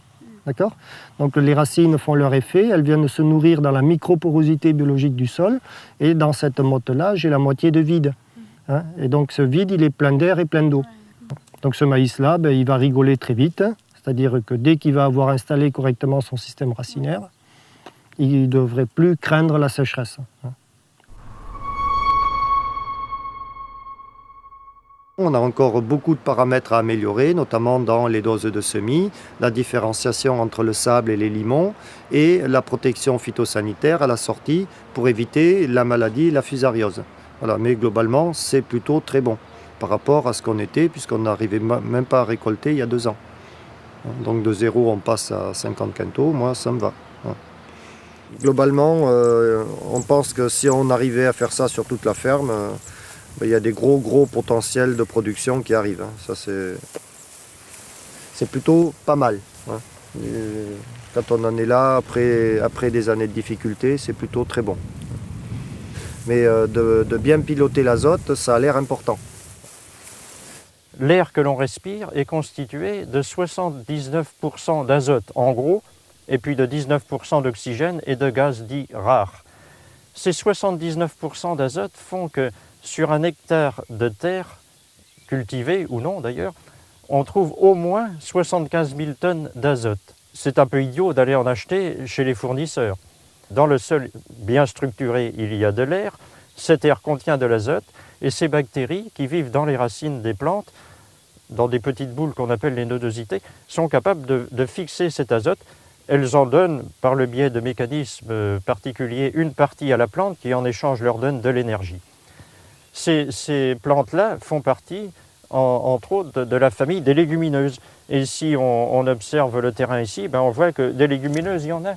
D'accord ? Donc les racines font leur effet, elles viennent se nourrir dans la microporosité biologique du sol. Et dans cette motte-là, j'ai la moitié de vide. Hein. Et donc ce vide, il est plein d'air et plein d'eau. Donc ce maïs-là, il va rigoler très vite. C'est-à-dire que dès qu'il va avoir installé correctement son système racinaire, il ne devrait plus craindre la sécheresse. On a encore beaucoup de paramètres à améliorer, notamment dans les doses de semis, la différenciation entre le sable et les limons et la protection phytosanitaire à la sortie pour éviter la maladie et la fusariose. Voilà, mais globalement, c'est plutôt très bon par rapport à ce qu'on était, puisqu'on n'arrivait même pas à récolter il y a 2 ans. Donc de 0, on passe à 50 quintaux, moi ça me va. Globalement, on pense que si on arrivait à faire ça sur toute la ferme, il y a des gros potentiels de production qui arrivent. Ça, c'est plutôt pas mal. Quand on en est là, après des années de difficultés, c'est plutôt très bon. Mais de bien piloter l'azote, ça a l'air important. L'air que l'on respire est constitué de 79% d'azote, en gros, et puis de 19% d'oxygène et de gaz dits rares. Ces 79% d'azote font que sur un hectare de terre, cultivée ou non d'ailleurs, on trouve au moins 75 000 tonnes d'azote. C'est un peu idiot d'aller en acheter chez les fournisseurs. Dans le sol bien structuré, il y a de l'air, cet air contient de l'azote, et ces bactéries qui vivent dans les racines des plantes, dans des petites boules qu'on appelle les nodosités, sont capables de fixer cet azote. Elles en donnent, par le biais de mécanismes particuliers, une partie à la plante qui en échange leur donne de l'énergie. Ces plantes-là font partie, entre autres, de la famille des légumineuses. Et si on observe le terrain ici, on voit que des légumineuses, il y en a.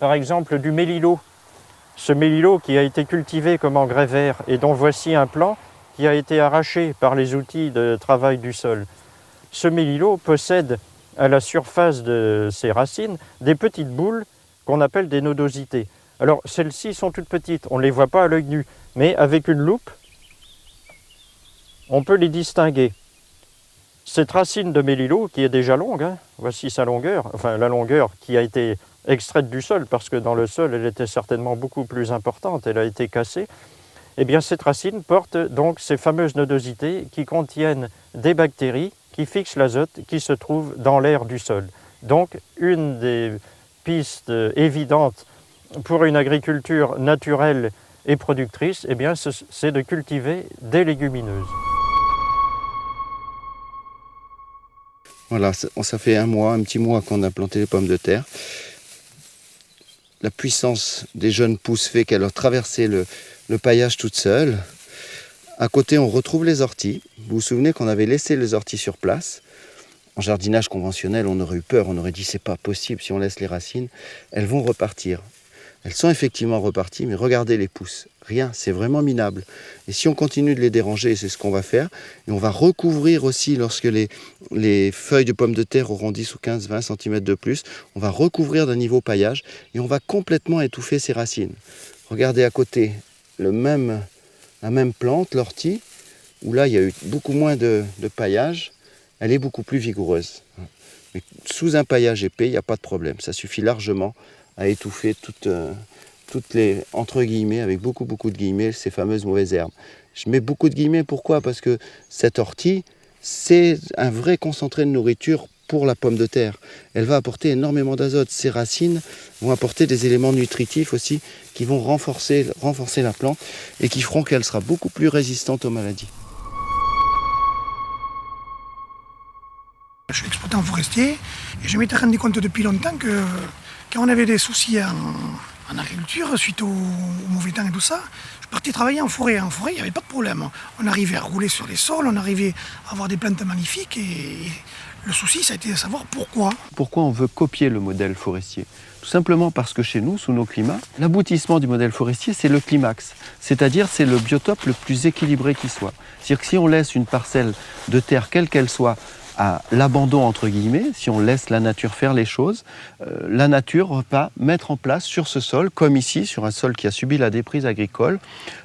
Par exemple, du mélilo. Ce mélilo qui a été cultivé comme engrais vert et dont voici un plant qui a été arraché par les outils de travail du sol. Ce mélilo possède à la surface de ses racines des petites boules qu'on appelle des nodosités. Alors celles-ci sont toutes petites, on ne les voit pas à l'œil nu, mais avec une loupe, on peut les distinguer. Cette racine de mélilo, qui est déjà longue, voici sa longueur, enfin la longueur qui a été extraite du sol, parce que dans le sol elle était certainement beaucoup plus importante, elle a été cassée. Eh bien cette racine porte donc ces fameuses nodosités qui contiennent des bactéries qui fixent l'azote qui se trouve dans l'air du sol. Donc une des pistes évidentes pour une agriculture naturelle et productrice, eh bien, c'est de cultiver des légumineuses. Voilà, ça fait un petit mois qu'on a planté les pommes de terre. La puissance des jeunes pousses fait qu'elles ont traversé le paillage toute seule. À côté, on retrouve les orties. Vous vous souvenez qu'on avait laissé les orties sur place. En jardinage conventionnel, on aurait eu peur, on aurait dit c'est pas possible si on laisse les racines. Elles vont repartir. Elles sont effectivement reparties, mais regardez les pousses. Rien, c'est vraiment minable. Et si on continue de les déranger, c'est ce qu'on va faire, et on va recouvrir aussi, lorsque les feuilles de pommes de terre auront 10 ou 15, 20 cm de plus, on va recouvrir d'un niveau paillage, et on va complètement étouffer ces racines. Regardez à côté, la même plante, l'ortie, où là il y a eu beaucoup moins de paillage, elle est beaucoup plus vigoureuse. Mais sous un paillage épais, il n'y a pas de problème, ça suffit largement à étouffer toutes les, entre guillemets, avec beaucoup de guillemets, ces fameuses mauvaises herbes. Je mets beaucoup de guillemets, pourquoi? Parce que cette ortie, c'est un vrai concentré de nourriture pour la pomme de terre. Elle va apporter énormément d'azote. Ses racines vont apporter des éléments nutritifs aussi qui vont renforcer la plante et qui feront qu'elle sera beaucoup plus résistante aux maladies. Je suis exploitant forestier et je m'étais rendu compte depuis longtemps que quand on avait des soucis en agriculture, suite au mauvais temps et tout ça, je partais travailler en forêt. En forêt, il n'y avait pas de problème. On arrivait à rouler sur les sols, on arrivait à avoir des plantes magnifiques et le souci, ça a été de savoir pourquoi. Pourquoi on veut copier le modèle forestier? Tout simplement parce que chez nous, sous nos climats, l'aboutissement du modèle forestier, c'est le climax. C'est-à-dire, c'est le biotope le plus équilibré qui soit. C'est-à-dire que si on laisse une parcelle de terre, quelle qu'elle soit, à l'abandon entre guillemets, si on laisse la nature faire les choses, la nature va mettre en place sur ce sol, comme ici, sur un sol qui a subi la déprise agricole,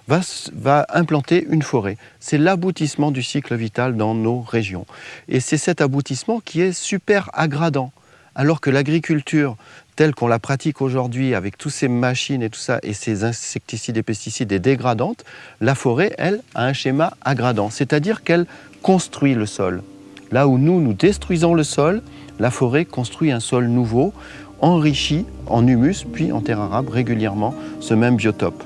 va implanter une forêt. C'est l'aboutissement du cycle vital dans nos régions. Et c'est cet aboutissement qui est super aggradant. Alors que l'agriculture telle qu'on la pratique aujourd'hui avec toutes ces machines et tout ça, et ces insecticides et pesticides est dégradante, la forêt, elle, a un schéma aggradant, c'est-à-dire qu'elle construit le sol. Là où nous détruisons le sol, la forêt construit un sol nouveau, enrichi en humus, puis en terre arable régulièrement ce même biotope.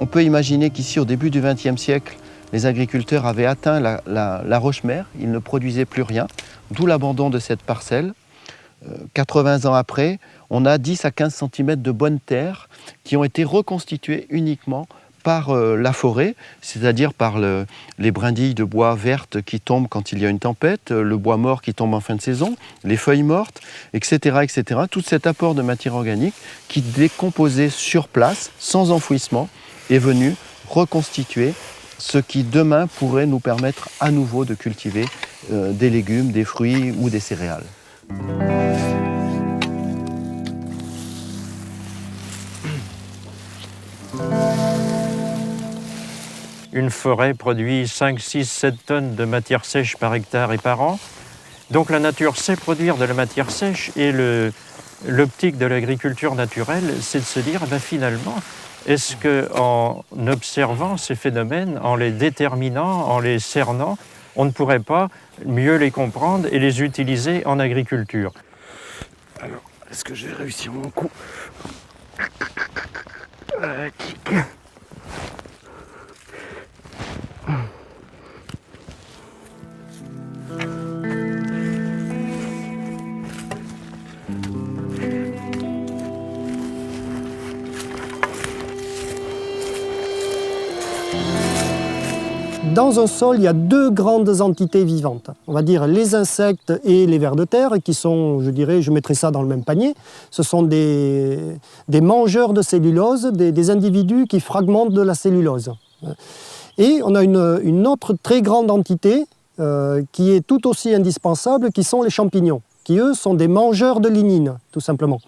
On peut imaginer qu'ici, au début du XXe siècle, les agriculteurs avaient atteint la roche-mère, ils ne produisaient plus rien, d'où l'abandon de cette parcelle. 80 ans après, on a 10 à 15 cm de bonnes terres qui ont été reconstituées uniquement par la forêt, c'est-à-dire par les brindilles de bois vertes qui tombent quand il y a une tempête, le bois mort qui tombe en fin de saison, les feuilles mortes, etc., etc. Tout cet apport de matière organique qui, décomposé sur place, sans enfouissement, est venu reconstituer ce qui demain pourrait nous permettre à nouveau de cultiver des légumes, des fruits ou des céréales. Une forêt produit 5, 6, 7 tonnes de matière sèche par hectare et par an. Donc la nature sait produire de la matière sèche et l'optique de l'agriculture naturelle, c'est de se dire, ben finalement, est-ce qu'en observant ces phénomènes, en les déterminant, en les cernant, on ne pourrait pas mieux les comprendre et les utiliser en agriculture? Alors, est-ce que je vais réussir mon coup? Dans un sol, il y a deux grandes entités vivantes. On va dire les insectes et les vers de terre, qui sont, je dirais, je mettrais ça dans le même panier. Ce sont des mangeurs de cellulose, des individus qui fragmentent de la cellulose. Et on a une autre très grande entité qui est tout aussi indispensable, qui sont les champignons, qui eux sont des mangeurs de lignine, tout simplement.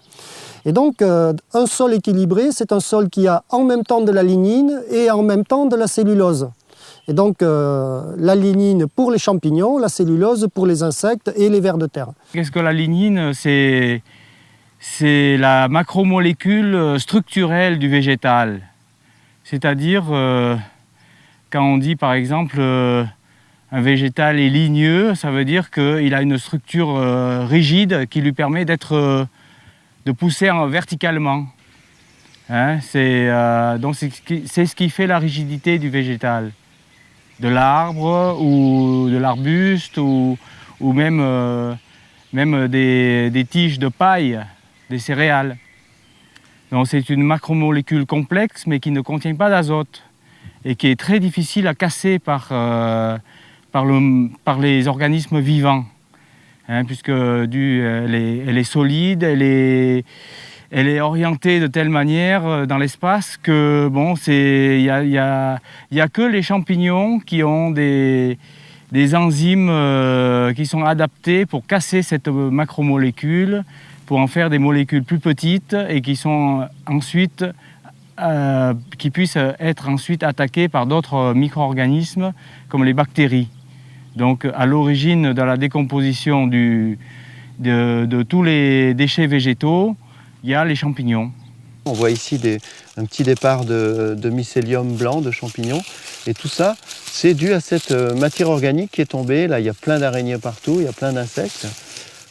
Et donc, un sol équilibré, c'est un sol qui a en même temps de la lignine et en même temps de la cellulose. Et donc, la lignine pour les champignons, la cellulose pour les insectes et les vers de terre. Qu'est-ce que la lignine? C'est la macromolécule structurelle du végétal. C'est-à-dire, quand on dit par exemple un végétal est ligneux, ça veut dire qu'il a une structure rigide qui lui permet de pousser verticalement. Hein, donc c'est ce qui fait la rigidité du végétal. De l'arbre ou de l'arbuste ou même des tiges de paille, des céréales. Donc c'est une macromolécule complexe mais qui ne contient pas d'azote et qui est très difficile à casser par les organismes vivants, hein, puisque elle est solide, elle est orientée de telle manière dans l'espace que bon, il y a que les champignons qui ont des enzymes qui sont adaptées pour casser cette macromolécule, pour en faire des molécules plus petites et qui sont ensuite qui puissent être ensuite attaquées par d'autres micro-organismes comme les bactéries. Donc à l'origine de la décomposition de tous les déchets végétaux, il y a les champignons. On voit ici un petit départ de mycélium blanc, de champignons. Et tout ça, c'est dû à cette matière organique qui est tombée. Là, il y a plein d'araignées partout, il y a plein d'insectes.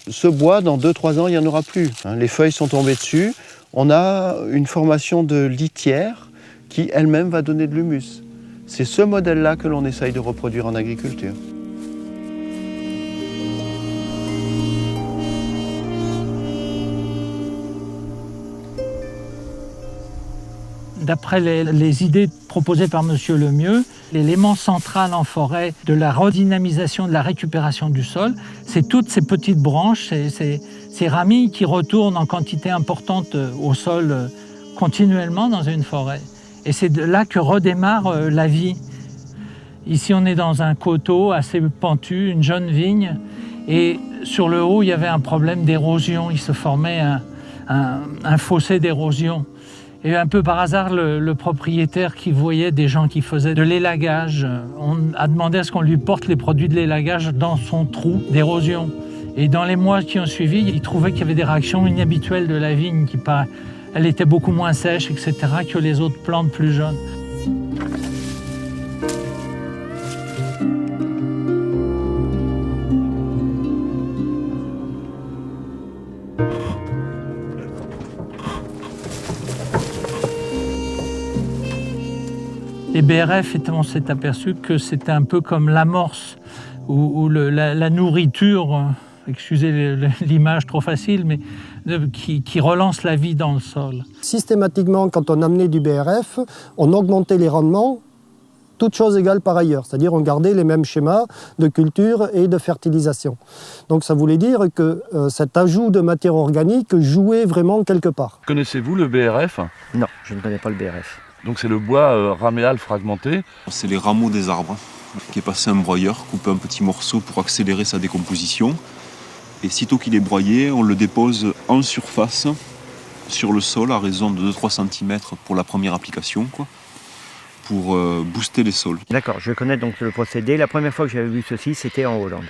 Ce bois, dans 2-3 ans, il n'y en aura plus. Les feuilles sont tombées dessus. On a une formation de litière qui, elle-même, va donner de l'humus. C'est ce modèle-là que l'on essaye de reproduire en agriculture. D'après les idées proposées par M. Lemieux, l'élément central en forêt de la redynamisation, de la récupération du sol, c'est toutes ces petites branches, ces ramilles qui retournent en quantité importante au sol continuellement dans une forêt. Et c'est de là que redémarre la vie. Ici, on est dans un coteau assez pentu, une jeune vigne, et sur le haut, il y avait un problème d'érosion. Il se formait un fossé d'érosion. Et un peu par hasard, le propriétaire qui voyait des gens qui faisaient de l'élagage, on a demandé à ce qu'on lui porte les produits de l'élagage dans son trou d'érosion. Et dans les mois qui ont suivi, il trouvait qu'il y avait des réactions inhabituelles de la vigne, elle était beaucoup moins sèche, etc., que les autres plantes plus jeunes. Les BRF, on s'est aperçu que c'était un peu comme l'amorce ou la nourriture, excusez l'image trop facile, mais qui relance la vie dans le sol. Systématiquement, quand on amenait du BRF, on augmentait les rendements, toutes choses égales par ailleurs. C'est-à-dire on gardait les mêmes schémas de culture et de fertilisation. Donc ça voulait dire que cet ajout de matière organique jouait vraiment quelque part. Connaissez-vous le BRF? Non, je ne connais pas le BRF. Donc c'est le bois raméal fragmenté. C'est les rameaux des arbres qui est passé à un broyeur, coupé en petits morceaux pour accélérer sa décomposition. Et sitôt qu'il est broyé, on le dépose en surface sur le sol à raison de 2-3 cm pour la première application, pour booster les sols. D'accord, je connais donc le procédé. La première fois que j'avais vu ceci, c'était en Hollande.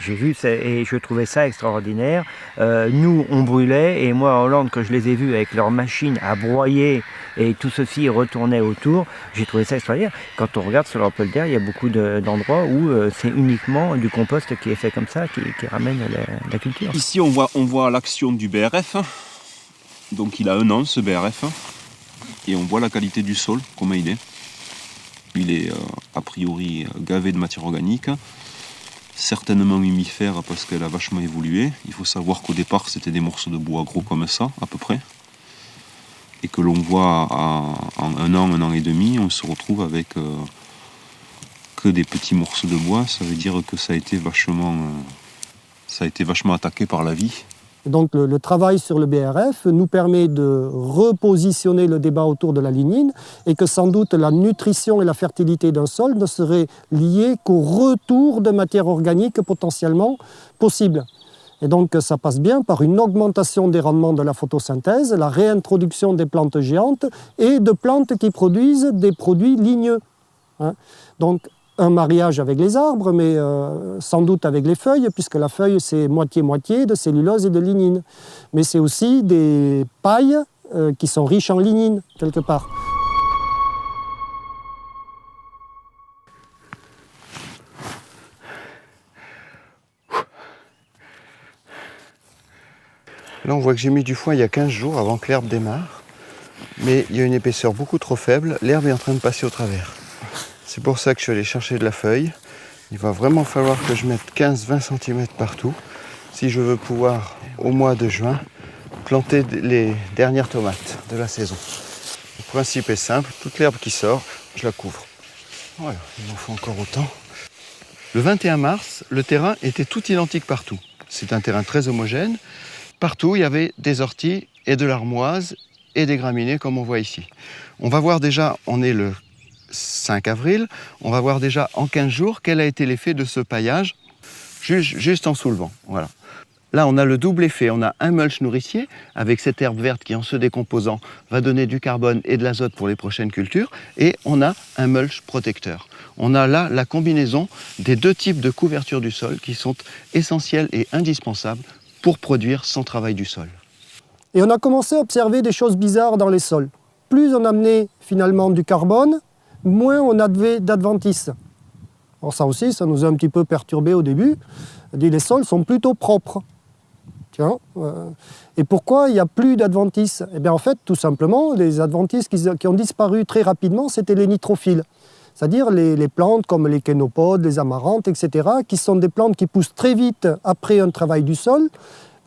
J'ai vu et je trouvais ça extraordinaire. Nous, on brûlait, et moi en Hollande, quand je les ai vus avec leurs machines à broyer et tout ceci retournait autour, j'ai trouvé ça extraordinaire. Quand on regarde sur leur polder, il y a beaucoup d'endroits où c'est uniquement du compost qui est fait comme ça, qui ramène la culture. Ici, on voit l'action du BRF. Donc il a 1 an ce BRF. Et on voit la qualité du sol, comment il est. Il est a priori gavé de matière organique. Certainement humifère parce qu'elle a vachement évolué. Il faut savoir qu'au départ c'était des morceaux de bois gros comme ça à peu près, et que l'on voit en 1 an et demi, on se retrouve avec que des petits morceaux de bois. Ça veut dire que ça a été vachement attaqué par la vie. Donc le travail sur le BRF nous permet de repositionner le débat autour de la lignine, et que sans doute la nutrition et la fertilité d'un sol ne seraient liées qu'au retour de matière organique potentiellement possible. Et donc ça passe bien par une augmentation des rendements de la photosynthèse, la réintroduction des plantes géantes et de plantes qui produisent des produits ligneux. Donc un mariage avec les arbres, mais sans doute avec les feuilles, puisque la feuille c'est moitié-moitié de cellulose et de lignine. Mais c'est aussi des pailles qui sont riches en lignine, quelque part. Là on voit que j'ai mis du foin il y a 15 jours avant que l'herbe démarre, mais il y a une épaisseur beaucoup trop faible, l'herbe est en train de passer au travers. C'est pour ça que je suis allé chercher de la feuille. Il va vraiment falloir que je mette 15-20 cm partout si je veux pouvoir, au mois de juin, planter les dernières tomates de la saison. Le principe est simple, toute l'herbe qui sort, je la couvre. Voilà, il m'en faut encore autant. Le 21 mars, le terrain était tout identique partout. C'est un terrain très homogène. Partout, il y avait des orties et de l'armoise et des graminées comme on voit ici. On va voir déjà, on est le 5 avril, on va voir déjà en 15 jours quel a été l'effet de ce paillage juste en soulevant. Voilà. Là, on a le double effet. On a un mulch nourricier avec cette herbe verte qui, en se décomposant, va donner du carbone et de l'azote pour les prochaines cultures. Et on a un mulch protecteur. On a là la combinaison des 2 types de couverture du sol qui sont essentiels et indispensables pour produire sans travail du sol. Et on a commencé à observer des choses bizarres dans les sols. Plus on amenait finalement du carbone, moins on avait d'adventices. Alors ça aussi, ça nous a un petit peu perturbé au début. On dit les sols sont plutôt propres. Tiens, et pourquoi il n'y a plus d'adventices? Eh bien en fait, tout simplement, les adventices qui ont disparu très rapidement, c'était les nitrophiles. C'est-à-dire les plantes comme les kénopodes, les amarantes, etc., qui sont des plantes qui poussent très vite après un travail du sol,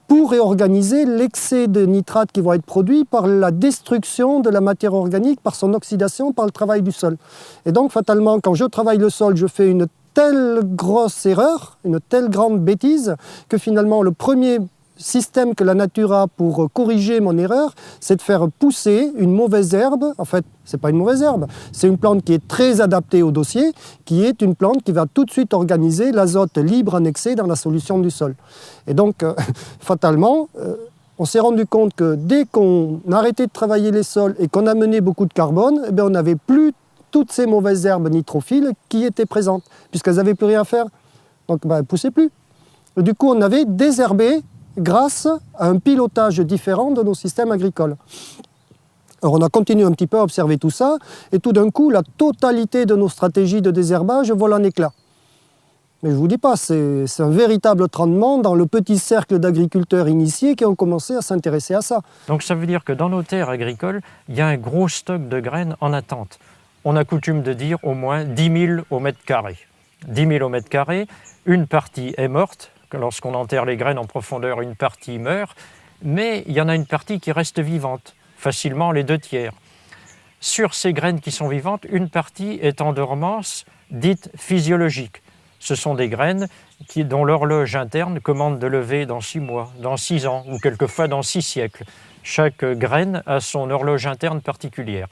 pour réorganiser l'excès de nitrates qui vont être produits par la destruction de la matière organique, par son oxydation, par le travail du sol. Et donc, fatalement, quand je travaille le sol, je fais une telle grosse erreur, une telle grande bêtise, que finalement, le premier système que la nature a pour corriger mon erreur, c'est de faire pousser une mauvaise herbe. En fait, ce n'est pas une mauvaise herbe, c'est une plante qui est très adaptée au dossier, qui est une plante qui va tout de suite organiser l'azote libre en excès dans la solution du sol. Et donc, fatalement, on s'est rendu compte que dès qu'on arrêtait de travailler les sols et qu'on amenait beaucoup de carbone, eh bien, on n'avait plus toutes ces mauvaises herbes nitrophiles qui étaient présentes, puisqu'elles n'avaient plus rien à faire. Donc, elles ne poussaient plus. Et du coup, on avait désherbé grâce à un pilotage différent de nos systèmes agricoles. Alors on a continué un petit peu à observer tout ça, et tout d'un coup, la totalité de nos stratégies de désherbage vole en éclats. Mais je ne vous dis pas, c'est un véritable tremblement dans le petit cercle d'agriculteurs initiés qui ont commencé à s'intéresser à ça. Donc ça veut dire que dans nos terres agricoles, il y a un gros stock de graines en attente. On a coutume de dire au moins 10 000 au mètre carré. 10 000 au mètre carré, une partie est morte. Lorsqu'on enterre les graines en profondeur, une partie meurt, mais il y en a une partie qui reste vivante, facilement les 2/3. Sur ces graines qui sont vivantes, une partie est en dormance dite physiologique. Ce sont des graines dont l'horloge interne commande de lever dans 6 mois, dans 6 ans ou quelquefois dans 6 siècles. Chaque graine a son horloge interne particulière.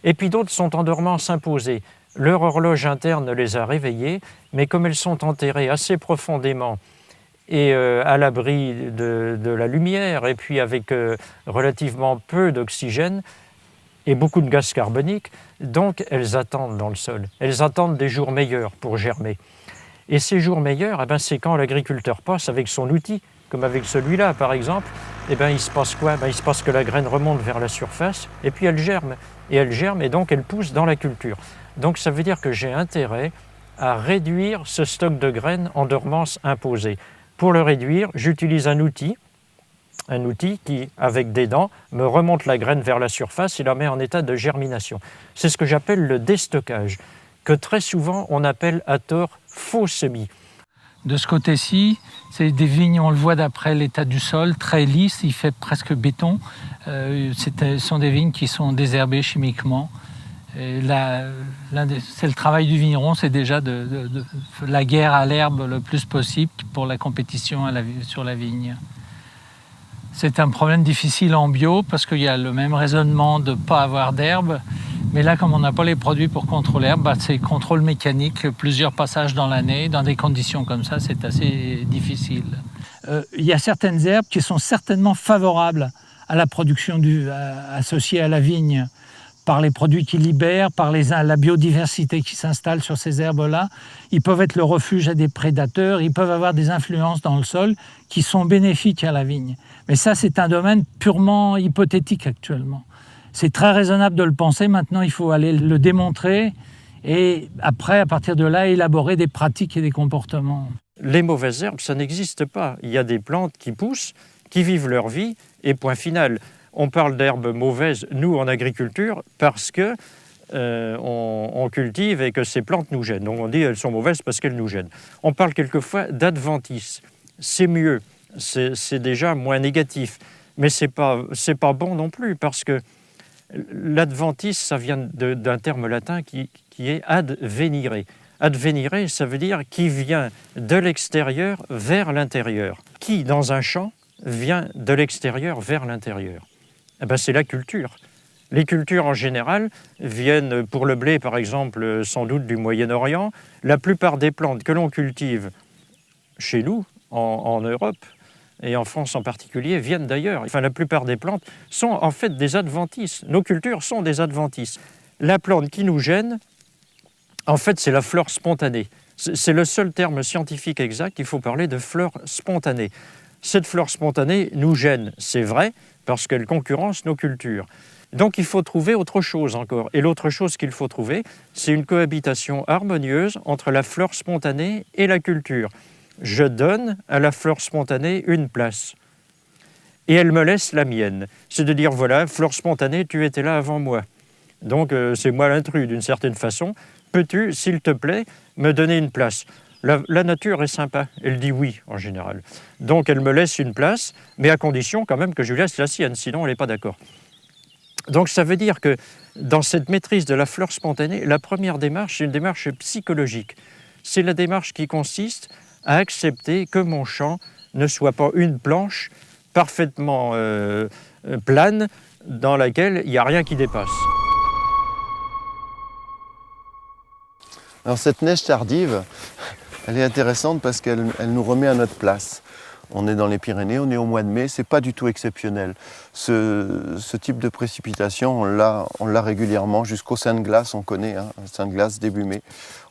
Et puis d'autres sont en dormance imposée. Leur horloge interne les a réveillées, mais comme elles sont enterrées assez profondément et à l'abri de la lumière, et puis avec relativement peu d'oxygène et beaucoup de gaz carbonique, donc elles attendent dans le sol. Elles attendent des jours meilleurs pour germer. Et ces jours meilleurs, c'est quand l'agriculteur passe avec son outil, comme avec celui-là par exemple, il se passe quoi? Il se passe que la graine remonte vers la surface, et puis elle germe, et donc elle pousse dans la culture. Donc ça veut dire que j'ai intérêt à réduire ce stock de graines en dormance imposée. Pour le réduire, j'utilise un outil qui, avec des dents, me remonte la graine vers la surface et la met en état de germination. C'est ce que j'appelle le déstockage, que très souvent on appelle à tort faux semis. De ce côté-ci, c'est des vignes, on le voit d'après l'état du sol, très lisse, il fait presque béton. Ce sont des vignes qui sont désherbées chimiquement. C'est le travail du vigneron, c'est déjà de la guerre à l'herbe le plus possible pour la compétition sur la vigne. C'est un problème difficile en bio parce qu'il y a le même raisonnement de ne pas avoir d'herbe. Mais là, comme on n'a pas les produits pour contrôler l'herbe, c'est contrôle mécanique, plusieurs passages dans l'année. Dans des conditions comme ça, c'est assez difficile. Il y a certaines herbes qui sont certainement favorables à la production associée à la vigne, par les produits qu'ils libèrent, par la biodiversité qui s'installe sur ces herbes-là. Ils peuvent être le refuge à des prédateurs, ils peuvent avoir des influences dans le sol qui sont bénéfiques à la vigne. Mais ça, c'est un domaine purement hypothétique actuellement. C'est très raisonnable de le penser, maintenant il faut aller le démontrer et après, à partir de là, élaborer des pratiques et des comportements. Les mauvaises herbes, ça n'existe pas. Il y a des plantes qui poussent, qui vivent leur vie et point final. On parle d'herbes mauvaises, nous, en agriculture, parce que on cultive et que ces plantes nous gênent. Donc on dit qu'elles sont mauvaises parce qu'elles nous gênent. On parle quelquefois d'adventice. C'est mieux, c'est déjà moins négatif. Mais c'est pas bon non plus, parce que l'adventice, ça vient d'un terme latin qui est advenire. Advenire, ça veut dire qui vient de l'extérieur vers l'intérieur. Qui, dans un champ, vient de l'extérieur vers l'intérieur? C'est la culture. Les cultures en général viennent, pour le blé par exemple, sans doute du Moyen-Orient. La plupart des plantes que l'on cultive chez nous, en Europe, et en France en particulier, viennent d'ailleurs. Enfin, la plupart des plantes sont en fait des adventices. Nos cultures sont des adventices. La plante qui nous gêne, en fait, c'est la flore spontanée. C'est le seul terme scientifique exact, il faut parler de flore spontanée. Cette flore spontanée nous gêne, c'est vrai, parce qu'elle concurrence nos cultures. Donc il faut trouver autre chose encore. Et l'autre chose qu'il faut trouver, c'est une cohabitation harmonieuse entre la flore spontanée et la culture. Je donne à la flore spontanée une place. Et elle me laisse la mienne. C'est de dire, voilà, flore spontanée, tu étais là avant moi. Donc c'est moi l'intrus d'une certaine façon. Peux-tu, s'il te plaît, me donner une place? la nature est sympa. Elle dit oui, en général. Donc elle me laisse une place, mais à condition quand même que je lui laisse la sienne, sinon elle n'est pas d'accord. Donc ça veut dire que dans cette maîtrise de la fleur spontanée, la première démarche, c'est une démarche psychologique. C'est la démarche qui consiste à accepter que mon champ ne soit pas une planche parfaitement plane dans laquelle il n'y a rien qui dépasse. Alors cette neige tardive, elle est intéressante parce qu'elle nous remet à notre place. On est dans les Pyrénées, on est au mois de mai, c'est pas du tout exceptionnel. Ce type de précipitation, on l'a régulièrement, jusqu'au Sainte-Glace, on connaît, hein, Sainte-Glace début mai.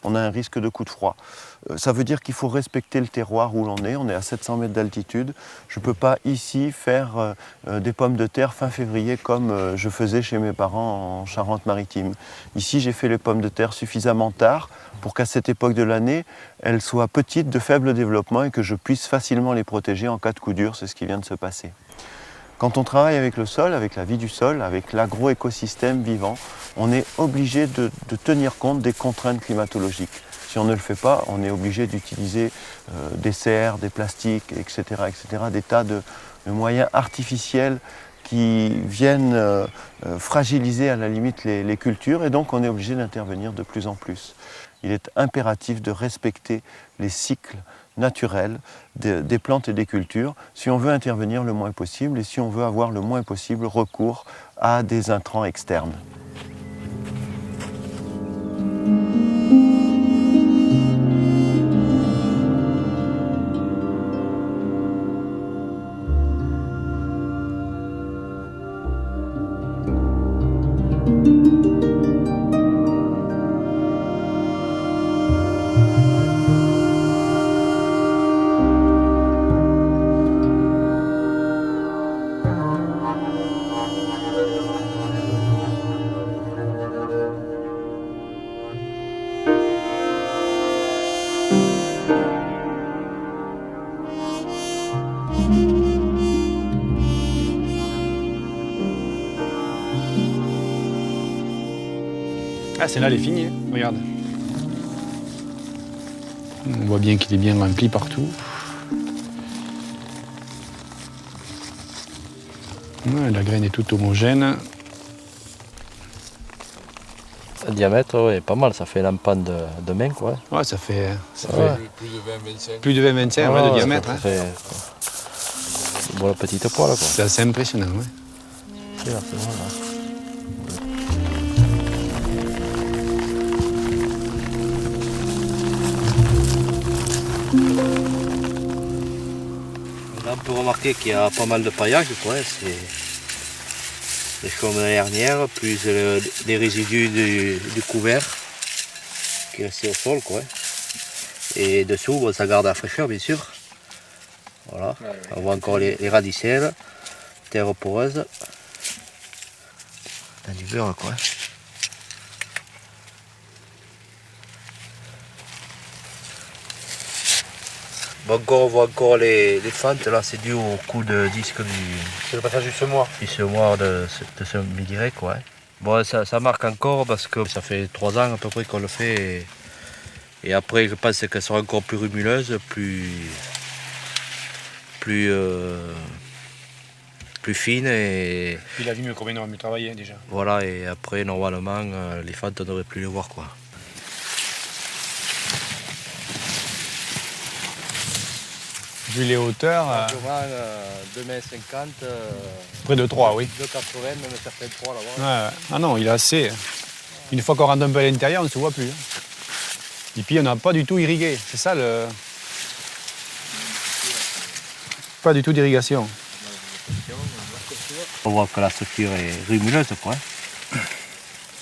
On a un risque de coup de froid. Ça veut dire qu'il faut respecter le terroir où l'on est à 700 mètres d'altitude. Je ne peux pas ici faire des pommes de terre fin février comme je faisais chez mes parents en Charente-Maritime. Ici, j'ai fait les pommes de terre suffisamment tard pour qu'à cette époque de l'année, elles soient petites, de faible développement et que je puisse facilement les protéger en cas de coup dur. C'est ce qui vient de se passer. Quand on travaille avec le sol, avec la vie du sol, avec l'agroécosystème vivant, on est obligé de tenir compte des contraintes climatologiques. Si on ne le fait pas, on est obligé d'utiliser des serres, des plastiques, etc., des tas de moyens artificiels qui viennent fragiliser à la limite les cultures et donc on est obligé d'intervenir de plus en plus. Il est impératif de respecter les cycles naturels des plantes et des cultures si on veut intervenir le moins possible et si on veut avoir le moins possible recours à des intrants externes. Ah, celle-là, elle est finie, hein. Regarde. On voit bien qu'il est bien rempli partout. Ouais, la graine est toute homogène. Le diamètre, ouais, pas mal, ça fait l'empan de main, quoi. Ouais, ça fait plus de 20-25 ouais, de diamètre. Ça fait bon, la petite poêle, quoi. C'est assez impressionnant, ouais. C'est là, c'est bon, là. Là, on peut remarquer qu'il y a pas mal de paillage, quoi. C'est comme l'année dernière, plus les résidus du couvert qui est resté au sol, quoi. Et dessous, bon, ça garde la fraîcheur, bien sûr. Voilà. On voit encore les radicelles, terre poreuse. On a du beurre, quoi. Bon, encore, on voit encore les fentes, là c'est dû au coup de disque du... C'est le passage du semoir. Du semoir de ce mi-direct, quoi. Bon, ça marque encore parce que ça fait 3 ans à peu près qu'on le fait. Et après, je pense qu'elle sera encore plus rumuleuse, plus fine. Et... Il a vu mieux combien on a mieux travaillé déjà. Voilà, et après, normalement, les fentes, on ne devrait plus les voir, quoi. Vu les hauteurs... 2,50 m. Près de 3, oui. 2,80 m, même certains 3 là-bas. Ouais. Ah non, il est assez. Une fois qu'on rentre un peu à l'intérieur, on ne se voit plus. Et puis on n'a pas du tout irrigué. C'est ça le... Pas du tout d'irrigation. On voit que la structure est rumuleuse, quoi.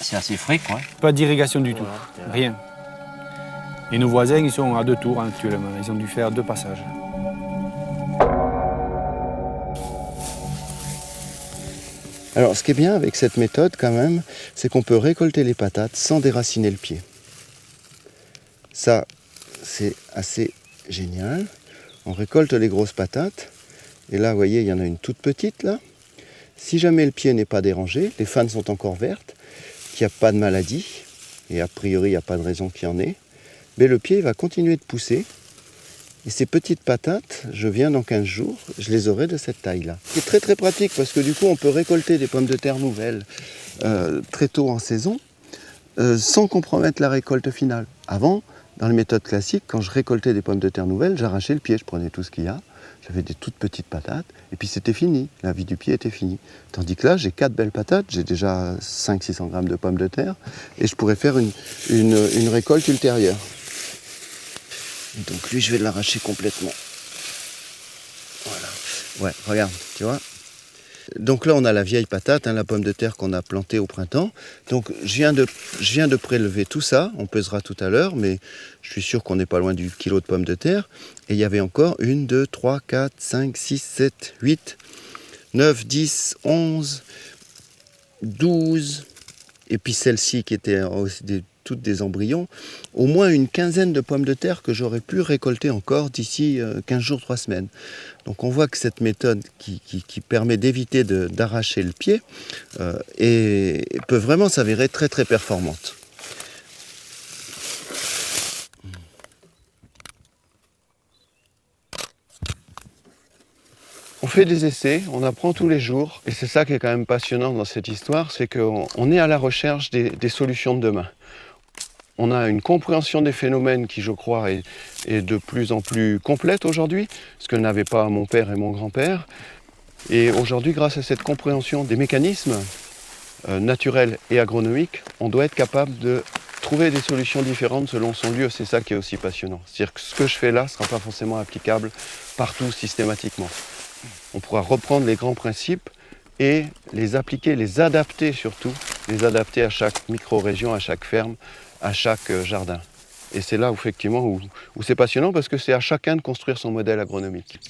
C'est assez frais, quoi. Pas d'irrigation du tout. Rien. Et nos voisins, ils sont à 2 tours actuellement. Ils ont dû faire 2 passages. Alors, ce qui est bien avec cette méthode, quand même, c'est qu'on peut récolter les patates sans déraciner le pied. Ça, c'est assez génial. On récolte les grosses patates. Et là, vous voyez, il y en a une toute petite, là. Si jamais le pied n'est pas dérangé, les fanes sont encore vertes, qu'il n'y a pas de maladie, et a priori, il n'y a pas de raison qu'il y en ait, mais le pied va continuer de pousser. Et ces petites patates, je viens dans 15 jours, je les aurai de cette taille-là. C'est très très pratique parce que du coup on peut récolter des pommes de terre nouvelles très tôt en saison sans compromettre la récolte finale. Avant, dans les méthodes classiques, quand je récoltais des pommes de terre nouvelles, j'arrachais le pied, je prenais tout ce qu'il y a, j'avais des toutes petites patates et puis c'était fini, la vie du pied était finie. Tandis que là, j'ai 4 belles patates, j'ai déjà 500-600 grammes de pommes de terre et je pourrais faire une récolte ultérieure. Donc lui, je vais l'arracher complètement. Voilà. Ouais, regarde, tu vois. Donc là, on a la vieille patate, la pomme de terre qu'on a plantée au printemps. Donc je viens de prélever tout ça. On pesera tout à l'heure, mais je suis sûr qu'on n'est pas loin du kilo de pommes de terre. Et il y avait encore 1, 2, 3, 4, 5, 6, 7, 8, 9, 10, 11, 12. Et puis celle-ci qui était toutes des embryons, au moins une quinzaine de pommes de terre que j'aurais pu récolter encore d'ici 15 jours, 3 semaines. Donc on voit que cette méthode qui permet d'éviter d'arracher le pied peut vraiment s'avérer très très performante. On fait des essais, on apprend tous les jours, et c'est ça qui est quand même passionnant dans cette histoire, c'est qu'on est à la recherche des solutions de demain. On a une compréhension des phénomènes qui, je crois, est de plus en plus complète aujourd'hui, ce que n'avaient pas mon père et mon grand-père. Et aujourd'hui, grâce à cette compréhension des mécanismes naturels et agronomiques, on doit être capable de trouver des solutions différentes selon son lieu. C'est ça qui est aussi passionnant. C'est-à-dire que ce que je fais là ne sera pas forcément applicable partout systématiquement. On pourra reprendre les grands principes et les appliquer, les adapter surtout, les adapter à chaque micro-région, à chaque ferme, à chaque jardin. Et c'est là effectivement où c'est passionnant parce que c'est à chacun de construire son modèle agronomique.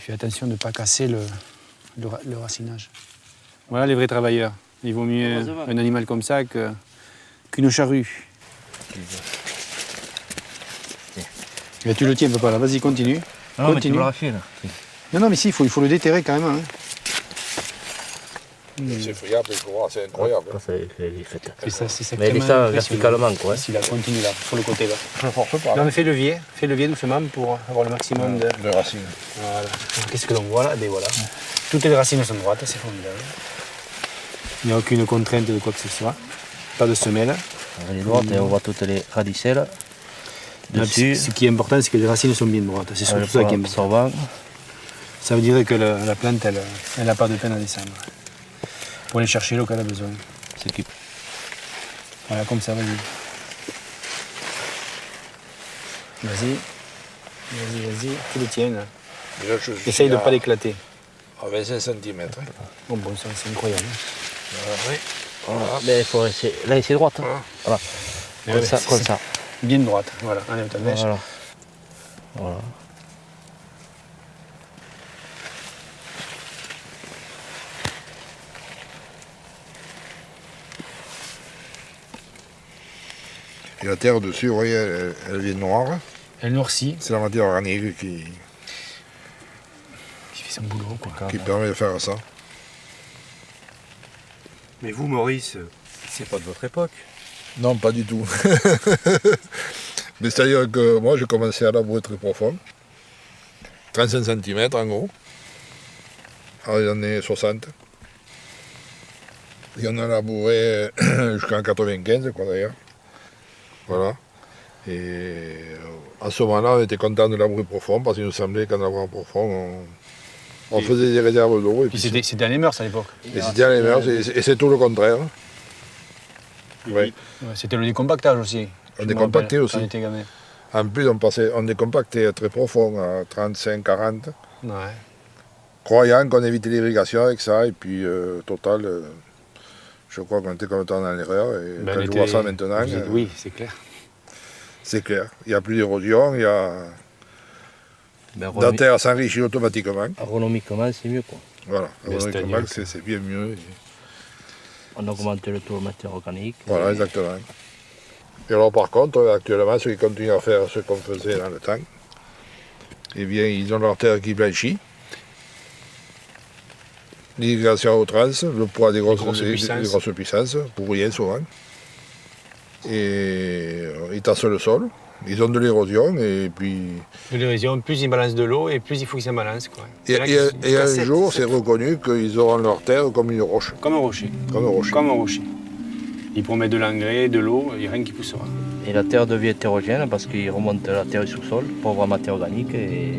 Fais attention de ne pas casser le racinage. Voilà les vrais travailleurs. Il vaut mieux un animal comme ça qu'une charrue. Mais tu le tiens, papa, là, vas-y, continue. Non, mais tu me l'as fait, là. Non, mais si, il faut le déterrer quand même. Hein. C'est friable, c'est incroyable. C'est ça mais il est ça verticalement, quoi. Si, là, continue là, sur le côté, là. Je force pas. Non, mais fais levier doucement pour avoir le maximum de racines. Voilà. Qu'est-ce que l'on voit là? Ben voilà. Toutes les racines sont droites, c'est formidable. Il n'y a aucune contrainte de quoi que ce soit. Pas de semelle. Elle est droite et on voit toutes les radicelles. Dessus. Ce qui est important, c'est que les racines sont bien droites. C'est surtout ça qui est important. Ça veut dire que la plante, elle n'a pas de peine à descendre. Pour aller chercher l'eau qu'elle a besoin. Voilà, comme ça, vas-y. Vas-y, tu le tiens. Essaye de ne pas l'éclater. À 25 cm. Bon, c'est incroyable. Oui. Voilà. Mais il faut essayer. Là, c'est droite. Hein. Voilà. Comme ça. Bien droite, voilà. Allez, ta mèche. Voilà. Et la terre dessus, vous voyez, elle est noire. Elle noircit. C'est la matière organique qui fait son boulot, quoi. Qui permet de faire ça. Mais vous, Maurice, c'est pas de votre époque? Non, pas du tout. Mais c'est-à-dire que moi, j'ai commencé à labourer très profond. 35 cm en gros. dans les années 60. Et on a labouré jusqu'en 95, quoi, d'ailleurs. Voilà. Et à ce moment-là, on était content de labourer profond, parce qu'il nous semblait qu'en labourant profond, on faisait des réserves d'eau. Et puis c'était à les mœurs à l'époque. Et c'était à les mœurs, et c'est tout le contraire. Oui. C'était le décompactage aussi. On décompactait aussi. Quand on était gamin. En plus, on décompactait très profond, à 35-40. Ouais. Croyant qu'on évitait l'irrigation avec ça, et puis total, je crois qu'on était complètement dans l'erreur. Et quand je vois ça maintenant. Oui, c'est clair. C'est clair. Il n'y a plus d'érosion, il y a. La terre s'enrichit automatiquement. Agronomiquement, c'est mieux, quoi. Voilà, agronomiquement, c'est bien mieux. On augmente le taux de matière organique. Voilà, exactement. Et alors, par contre, actuellement, ceux qui continuent à faire ce qu'on faisait dans le temps, eh bien, ils ont leur terre qui blanchit. L'irrigation à outrance, le poids des grosses puissances, pour rien souvent. Et ils tassent le sol, ils ont de l'érosion et puis... De l'érosion, plus ils balancent de l'eau et plus il faut qu'ils s'en balancent. Quoi. Et un jour, c'est reconnu qu'ils auront leur terre comme une roche. Comme un rocher. Comme un rocher. Comme un rocher. Ils pourront mettre de l'engrais, de l'eau, il n'y a rien qui poussera. Et la terre devient hétérogène parce qu'ils remontent la terre du sous-sol pour avoir matière organique et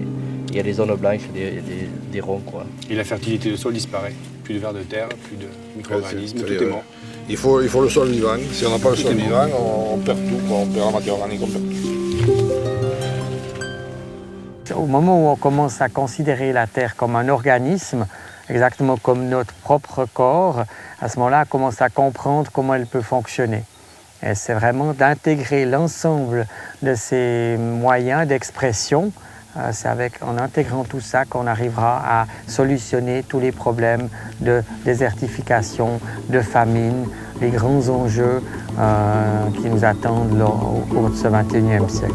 il y a des zones blanches, des ronds. Quoi. Et la fertilité du sol disparaît. Plus de vers de terre, plus de micro-organismes, tout est mort. Il faut le sol vivant. Si on n'a pas le sol vivant, on perd tout, on perd la matière organique, on perd tout. Au moment où on commence à considérer la Terre comme un organisme, exactement comme notre propre corps, à ce moment-là, on commence à comprendre comment elle peut fonctionner. Et c'est vraiment d'intégrer l'ensemble de ces moyens d'expression. C'est en intégrant tout ça qu'on arrivera à solutionner tous les problèmes de désertification, de famine, les grands enjeux qui nous attendent au cours de ce XXIe siècle.